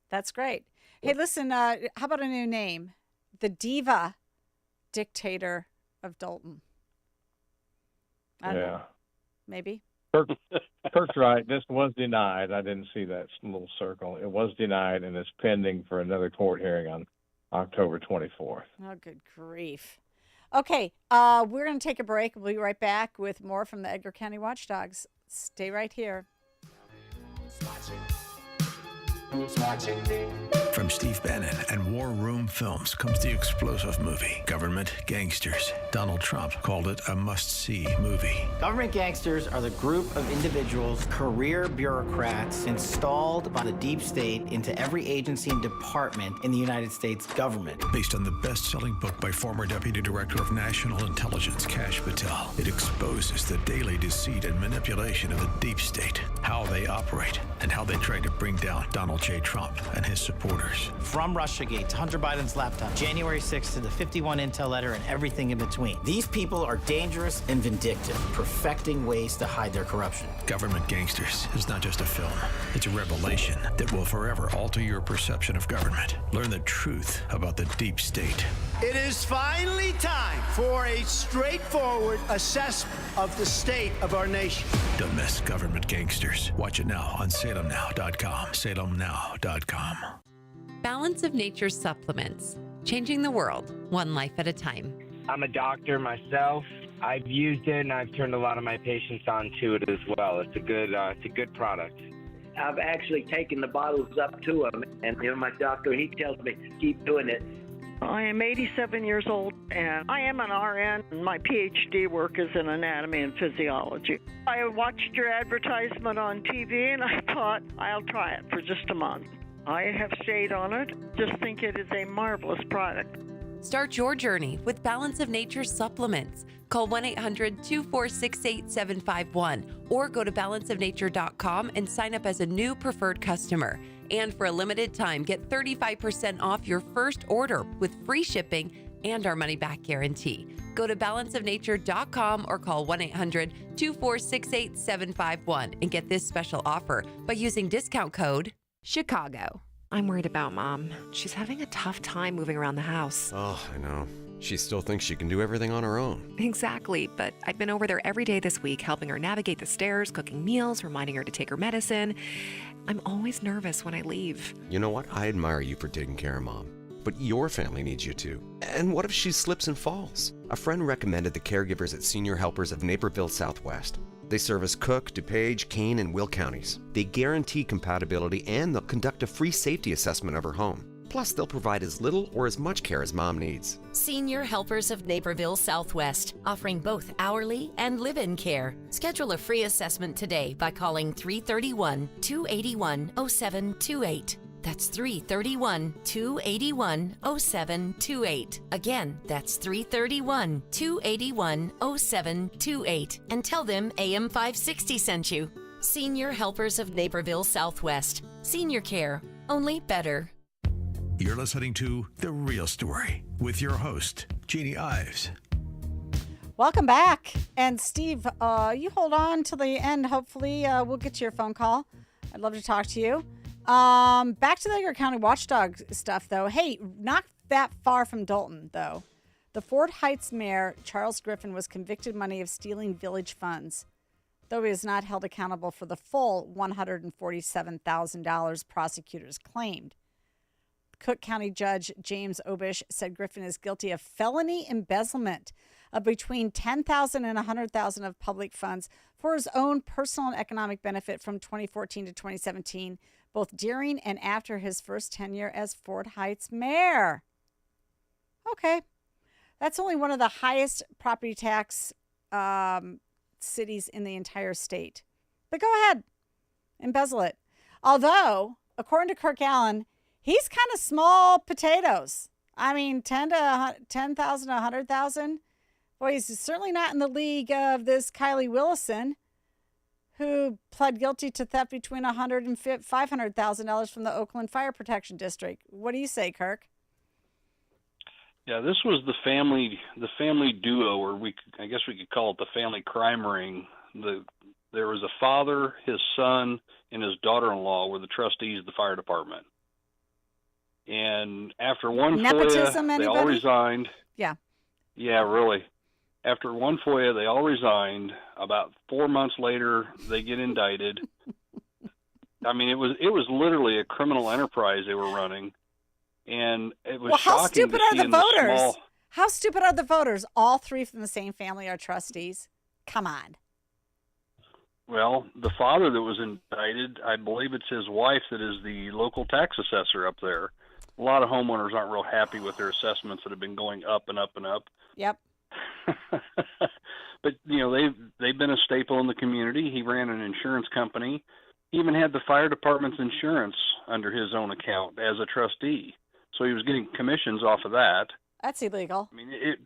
That's great. Hey, listen, how about a new name? The Diva Dictator of Dalton. I don't know. Maybe. Kirk's right. This was denied. I didn't see that little circle. It was denied, and it's pending for another court hearing on October 24th. Oh, good grief. Okay, we're going to take a break. We'll be right back with more from the Edgar County Watchdogs. Stay right here. From Steve Bannon and War Room Films comes the explosive movie, Government Gangsters. Donald Trump called it a must-see movie. Government gangsters are the group of individuals, career bureaucrats, installed by the deep state into every agency and department in the United States government. Based on the best-selling book by former Deputy Director of National Intelligence, Kash Patel, it exposes the daily deceit and manipulation of the deep state, how they operate, and how they try to bring down Donald Donald J. Trump and his supporters. From Russiagate to Hunter Biden's laptop, January 6th to the 51 Intel letter and everything in between. These people are dangerous and vindictive, perfecting ways to hide their corruption. Government Gangsters is not just a film. It's a revelation that will forever alter your perception of government. Learn the truth about the deep state. It is finally time for a straightforward assessment of the state of our nation. Don't miss Government Gangsters. Watch it now on salemnow.com. salemnow.com. Balance of Nature supplements, changing the world one life at a time. I'm a doctor myself. I've used it and I've turned a lot of my patients onto it as well. It's a good product. I've actually taken the bottles up to him, and my doctor, he tells me keep doing it. I am 87 years old, and I am an RN, and my PhD work is in anatomy and physiology. I watched your advertisement on TV, and I thought, I'll try it for just a month. I have stayed on it. Just think it is a marvelous product. Start your journey with Balance of Nature supplements. Call 1-800-246-8751 or go to balanceofnature.com and sign up as a new preferred customer. And for a limited time, get 35% off your first order with free shipping and our money-back guarantee. Go to balanceofnature.com or call 1-800-246-8751 and get this special offer by using discount code CHICAGO. I'm worried about Mom. She's having a tough time moving around the house. Oh, I know. She still thinks she can do everything on her own. Exactly, but I've been over there every day this week, helping her navigate the stairs, cooking meals, reminding her to take her medicine. I'm always nervous when I leave. You know what? I admire you for taking care of Mom. But your family needs you too. And what if she slips and falls? A friend recommended the caregivers at Senior Helpers of Naperville Southwest. They service Cook, DuPage, Kane, and Will counties. They guarantee compatibility and they'll conduct a free safety assessment of her home. Plus, they'll provide as little or as much care as Mom needs. Senior Helpers of Naperville Southwest, offering both hourly and live-in care. Schedule a free assessment today by calling 331-281-0728. That's 331-281-0728. Again, that's 331-281-0728. And tell them AM 560 sent you. Senior Helpers of Naperville Southwest. Senior care, only better. You're listening to The Real Story with your host, Jeannie Ives. Welcome back. And Steve, you hold on till the end. Hopefully, we'll get to your phone call. I'd love to talk to you. Back to the Edgar County Watchdog stuff, though. Hey, not that far from Dalton, though. The Fort Heights mayor, Charles Griffin, was convicted Monday of stealing village funds, though he is not held accountable for the full $147,000 prosecutors claimed. Cook County Judge James Obish said Griffin is guilty of felony embezzlement of between $10,000 and $100,000 of public funds for his own personal and economic benefit from 2014 to 2017, both during and after his first tenure as Fort Heights mayor. Okay. That's only one of the highest property tax cities in the entire state. But go ahead, embezzle it. Although, according to Kirk Allen, he's kind of small potatoes. I mean, 10,000 to 100,000. Boy, he's certainly not in the league of this Kylie Willison, who pled guilty to theft between $100,000 and $500,000 from the Oakland Fire Protection District. What do you say, Kirk? Yeah, this was the family duo, or I guess we could call it the family crime ring. There was a father, his son, and his daughter-in-law were the trustees of the fire department. And after one Nepotism, FOIA, they all resigned. Yeah. Yeah, really. After one FOIA, they all resigned. About 4 months later, they get indicted. I mean, it was literally a criminal enterprise they were running, and it was shocking. How stupid are the voters? Small... How stupid are the voters? All three from the same family are trustees. Come on. Well, the father that was indicted, I believe it's his wife that is the local tax assessor up there. A lot of homeowners aren't real happy with their assessments that have been going up and up and up. Yep. But, they've been a staple in the community. He ran an insurance company. He even had the fire department's insurance under his own account as a trustee. So he was getting commissions off of that. That's illegal. I mean, it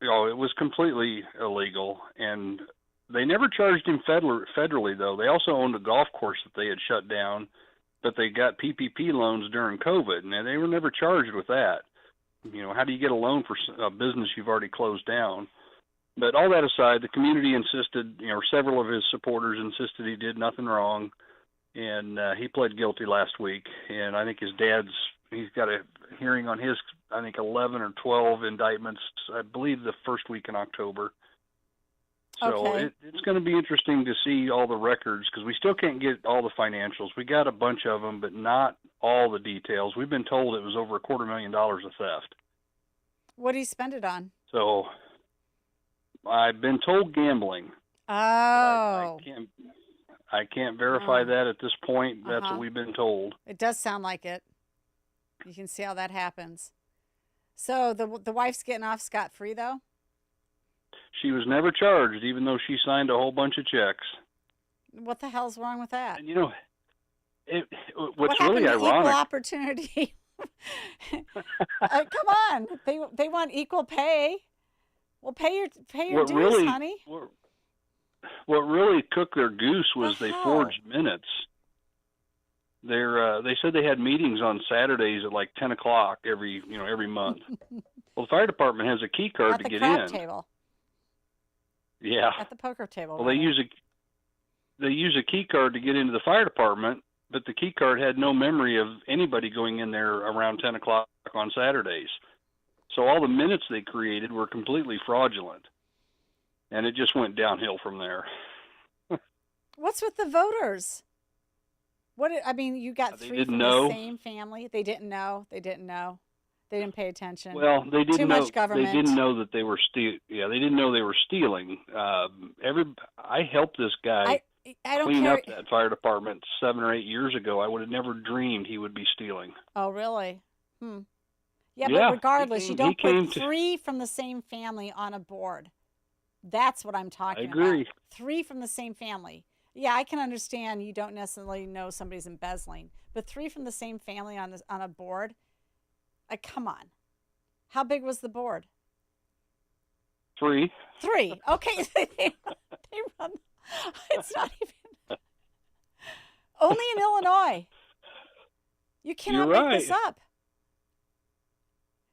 was completely illegal. And they never charged him federally, though. They also owned a golf course that they had shut down. but they got PPP loans during COVID, and they were never charged with that. How do you get a loan for a business you've already closed down? But all that aside, the community insisted, several of his supporters insisted he did nothing wrong, and he pled guilty last week. And I think he's got a hearing on his, 11 or 12 indictments, I believe the first week in October. So Okay. it's going to be interesting to see all the records, because we still can't get all the financials. We got a bunch of them, but not all the details. We've been told it was over $250,000 of theft. What do you spend it on? So I've been told gambling. Oh. I can't verify that at this point. That's Uh-huh. what we've been told. It does sound like it. You can see how that happens. So the wife's getting off scot-free, though? She was never charged, even though she signed a whole bunch of checks. What the hell's wrong with that? And what's what really happened to ironic. Equal opportunity. Come on, they want equal pay. Well, pay your What dues, really- honey. What really cooked their goose was The they hell? forged minutes. They said they had meetings on Saturdays at like 10 o'clock every month. Well, the fire department has a key card At to the get crap in. table. Yeah. At the poker table. Well, they use a key card to get into the fire department, but the key card had no memory of anybody going in there around 10 o'clock on Saturdays. So all the minutes they created were completely fraudulent, and it just went downhill from there. What's with the voters? You got They three didn't from know. the same family. They didn't know. They didn't pay attention. Well, they didn't Too know. much government. They didn't know that they were Yeah, they didn't know they were stealing. I helped this guy I don't clean care. up that fire department 7 or 8 years ago. I would have never dreamed he would be stealing. Oh, really? Yeah, Yeah, but regardless, you don't he came put to- three from the same family on a board. That's what I'm talking agree. about. Three from the same family. Yeah, I can understand you don't necessarily know somebody's embezzling, but three from the same family on a board. Come on, how big was the board? 3. Three. Okay, they run. It's not even. Only in Illinois. You cannot You're make this right. up.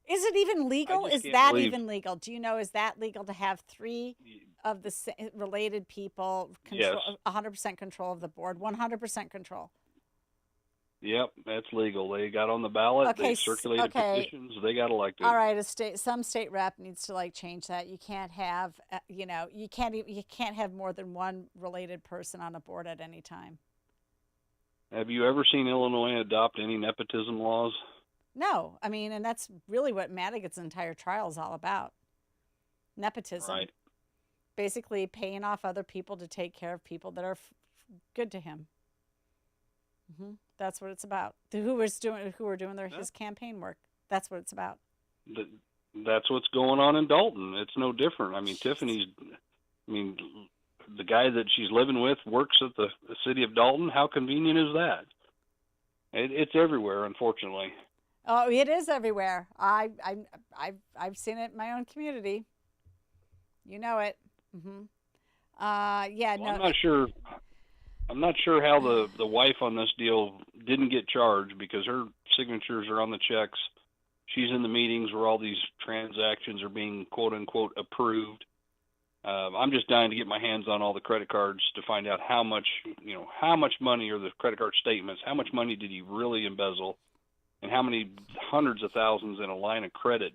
Is it even legal? just Is can't that believe- even legal? Do you know, is that legal to have three of the related people control, Yes. 100% control of the board, 100% control? Yep, that's legal. They got on the ballot. Okay, They circulated petitions. They got elected. All right, some state rep needs to change that. You can't have, you can't have more than one related person on a board at any time. Have you ever seen Illinois adopt any nepotism laws? No, and that's really what Madigan's entire trial is all about. Nepotism. Right. Basically paying off other people to take care of people that are good to him. That's what it's about. Who are doing his campaign work. That's what it's about. That's what's going on in Dalton. It's no different. Tiffany's, the guy that she's living with works at the city of Dalton. How convenient is that? It's everywhere, unfortunately. Oh, it is everywhere. I've seen it in my own community. You know it. Yeah. Well, no. I'm not sure how the wife on this deal didn't get charged, because her signatures are on the checks. She's in the meetings where all these transactions are being quote unquote approved. I'm just dying to get my hands on all the credit cards to find out how much money, or the credit card statements, how much money did he really embezzle, and how many hundreds of thousands in a line of credit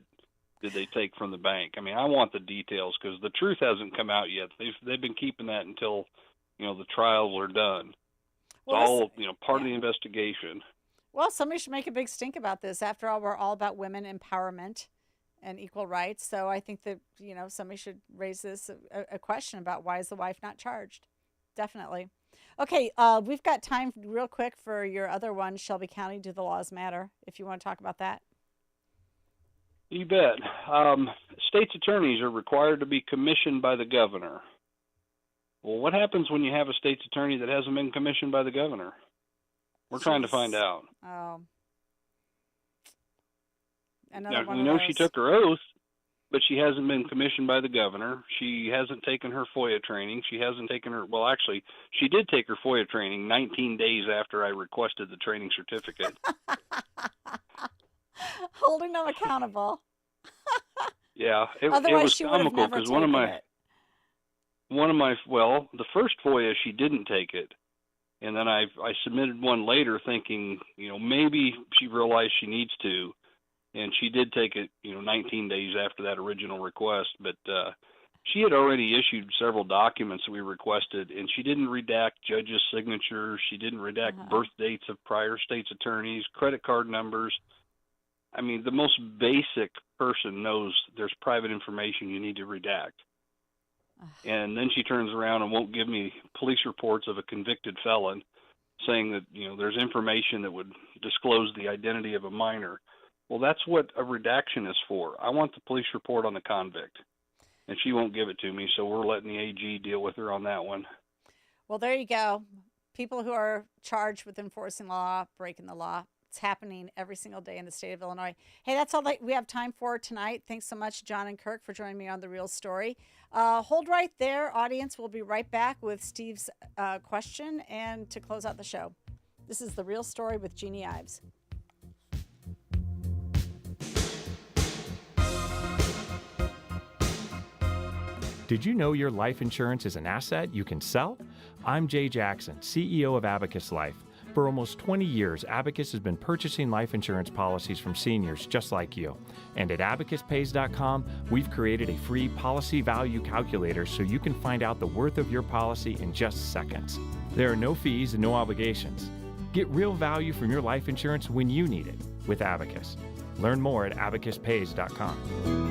did they take from the bank? I want the details, because the truth hasn't come out yet. They've been keeping that until the trials are done. It's all part of the investigation. Well, somebody should make a big stink about this. After all, we're all about women empowerment and equal rights. So I think that, somebody should raise this a question about why is the wife not charged? Definitely. Okay, we've got time real quick for your other one, Shelby County, Do the Laws Matter, if you want to talk about that. You bet. State's attorneys are required to be commissioned by the governor. Well, what happens when you have a state's attorney that hasn't been commissioned by the governor? We're trying to find out. Oh. Now, we know she took her oath, but she hasn't been commissioned by the governor. She hasn't taken her FOIA training. She hasn't taken her, well, actually, she did take her FOIA training 19 days after I requested the training certificate. Holding them accountable. Yeah, it Otherwise, was she would have comical never because taken the first FOIA, she didn't take it. And then I submitted one later thinking, maybe she realized she needs to. And she did take it, 19 days after that original request. But she had already issued several documents that we requested, and she didn't redact judges' signatures. She didn't redact birth dates of prior state's attorneys, credit card numbers. I mean, the most basic person knows there's private information you need to redact. And then she turns around and won't give me police reports of a convicted felon saying that, there's information that would disclose the identity of a minor. Well, that's what a redaction is for. I want the police report on the convict. And she won't give it to me, so we're letting the AG deal with her on that one. Well, there you go. People who are charged with enforcing law, breaking the law. It's happening every single day in the state of Illinois. Hey, that's all that we have time for tonight. Thanks so much, John and Kirk, for joining me on The Real Story. Hold right there, audience. We'll be right back with Steve's question and to close out the show. This is The Real Story with Jeannie Ives. Did you know your life insurance is an asset you can sell? I'm Jay Jackson, CEO of Abacus Life. For almost 20 years, Abacus has been purchasing life insurance policies from seniors just like you. And at abacuspays.com, we've created a free policy value calculator so you can find out the worth of your policy in just seconds. There are no fees and no obligations. Get real value from your life insurance when you need it with Abacus. Learn more at abacuspays.com.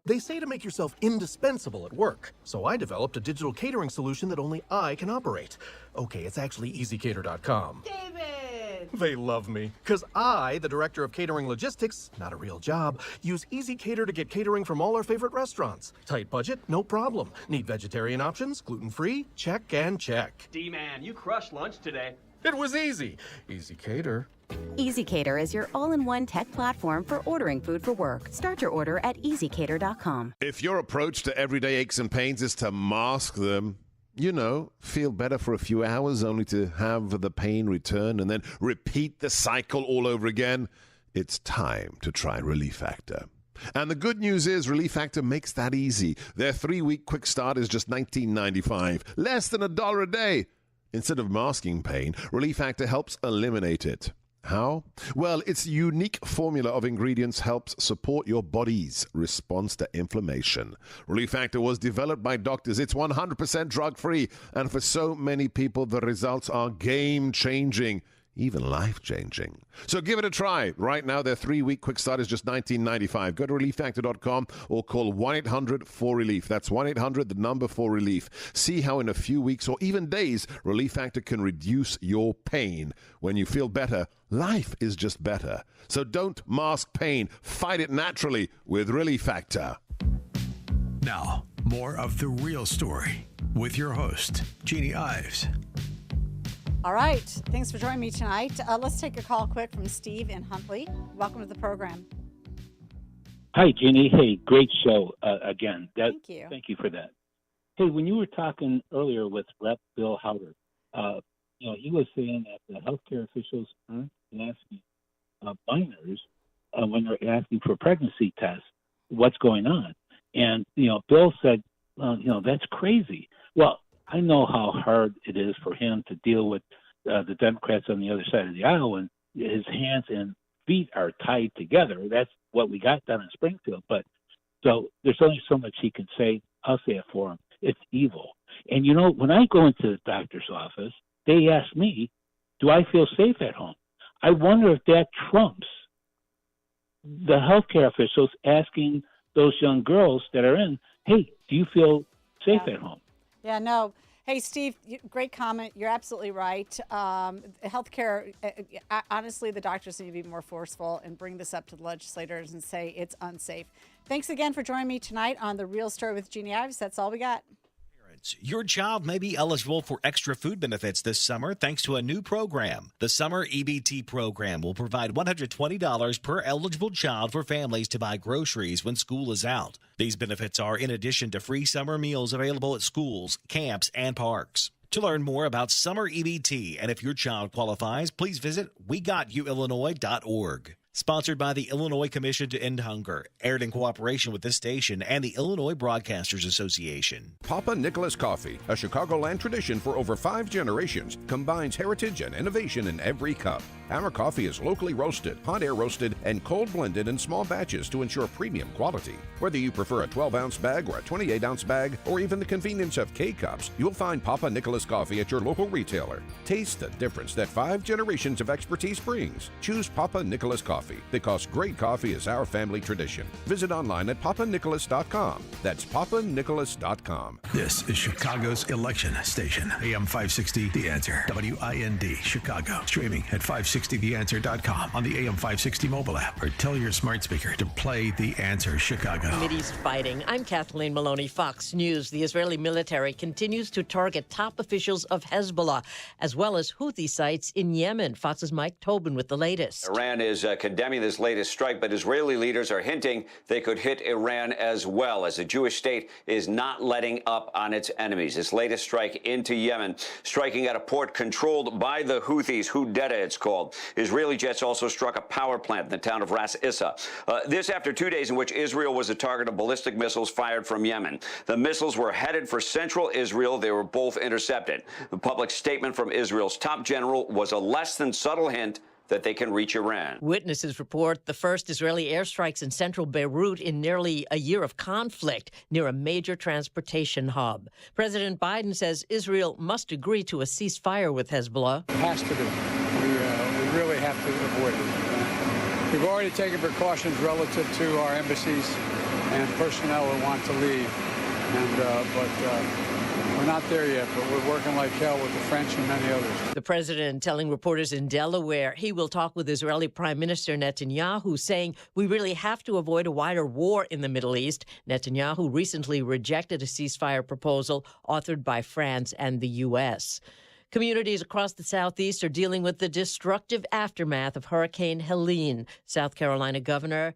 They say to make yourself indispensable at work, so I developed a digital catering solution that only I can operate. Okay, it's actually EasyCater.com. David! They love me, because I, the director of catering logistics, not a real job, use EasyCater to get catering from all our favorite restaurants. Tight budget? No problem. Need vegetarian options? Gluten-free? Check and check. D-Man, you crushed lunch today. It was easy. EasyCater. EasyCater is your all-in-one tech platform for ordering food for work. Start your order at EasyCater.com. If your approach to everyday aches and pains is to mask them, feel better for a few hours only to have the pain return and then repeat the cycle all over again, it's time to try Relief Factor. And the good news is Relief Factor makes that easy. Their 3-week quick start is just $19.95, less than $1 a day. Instead of masking pain, Relief Factor helps eliminate it. How? Well, its unique formula of ingredients helps support your body's response to inflammation. Relief Factor was developed by doctors. It's 100% drug-free. And for so many people, the results are game-changing, even life-changing. So give it a try. Right now, their 3-week quick start is just $19.95. Go to ReliefFactor.com or call 1-800-4RELIEF. That's 1-800-4RELIEF. See how in a few weeks or even days, Relief Factor can reduce your pain. When you feel better, life is just better. So don't mask pain. Fight it naturally with Relief Factor. Now, more of The Real Story with your host, Jeannie Ives. All right. Thanks for joining me tonight. Let's take a call quick from Steve in Huntley. Welcome to the program. Hi, Jeannie. Hey, great show again. Thank you. Thank you for that. Hey, when you were talking earlier with Rep. Bill Hauter, he was saying that the healthcare officials aren't asking minors when they're asking for pregnancy tests what's going on. And, Bill said, that's crazy. Well, I know how hard it is for him to deal with the Democrats on the other side of the aisle when his hands and feet are tied together. That's what we got done in Springfield. But so there's only so much he can say. I'll say it for him. It's evil. And, when I go into the doctor's office, they ask me, do I feel safe at home? I wonder if that trumps the healthcare officials asking those young girls that are in, hey, do you feel safe at home? Yeah, no. Hey, Steve, great comment. You're absolutely right. Healthcare, honestly, the doctors need to be more forceful and bring this up to the legislators and say it's unsafe. Thanks again for joining me tonight on The Real Story with Jeannie Ives. That's all we got. Your child may be eligible for extra food benefits this summer thanks to a new program. The Summer EBT program will provide $120 per eligible child for families to buy groceries when school is out. These benefits are in addition to free summer meals available at schools, camps, and parks. To learn more about Summer EBT and if your child qualifies, please visit WeGotYouIllinois.org. Sponsored by the Illinois Commission to End Hunger, aired in cooperation with this station and the Illinois Broadcasters Association. Papa Nicholas Coffee, a Chicagoland tradition for over 5 generations, combines heritage and innovation in every cup. Our coffee is locally roasted, hot air roasted, and cold blended in small batches to ensure premium quality. Whether you prefer a 12-ounce bag or a 28-ounce bag, or even the convenience of K-Cups, you'll find Papa Nicholas Coffee at your local retailer. Taste the difference that 5 generations of expertise brings. Choose Papa Nicholas Coffee, because great coffee is our family tradition. Visit online at papanicholas.com. That's papanicholas.com. This is Chicago's election station. AM 560, The Answer. WIND, Chicago. Streaming at 560theanswer.com on the AM 560 mobile app, or tell your smart speaker to play The Answer Chicago. Mideast fighting. I'm Kathleen Maloney, Fox News. The Israeli military continues to target top officials of Hezbollah, as well as Houthi sites in Yemen. Fox's Mike Tobin with the latest. Iran is condemning this latest strike, but Israeli leaders are hinting they could hit Iran as well, as the Jewish state is not letting up on its enemies. This latest strike into Yemen, striking at a port controlled by the Houthis, Hudeta it's called. Israeli jets also struck a power plant in the town of Ras Issa. This after 2 days in which Israel was the target of ballistic missiles fired from Yemen. The missiles were headed for central Israel. They were both intercepted. The public statement from Israel's top general was a less than subtle hint that they can reach Iran. Witnesses report the first Israeli airstrikes in central Beirut in nearly a year of conflict near a major transportation hub. President Biden says Israel must agree to a ceasefire with Hezbollah. It has to be. We really have to avoid it. We've already taken precautions relative to our embassies and personnel who want to leave, but we're not there yet, but we're working like hell with the French and many others. The president telling reporters in Delaware he will talk with Israeli Prime Minister Netanyahu, saying we really have to avoid a wider war in the Middle East. Netanyahu recently rejected a ceasefire proposal authored by France and the U.S. Communities across the Southeast are dealing with the destructive aftermath of Hurricane Helene. South Carolina Governor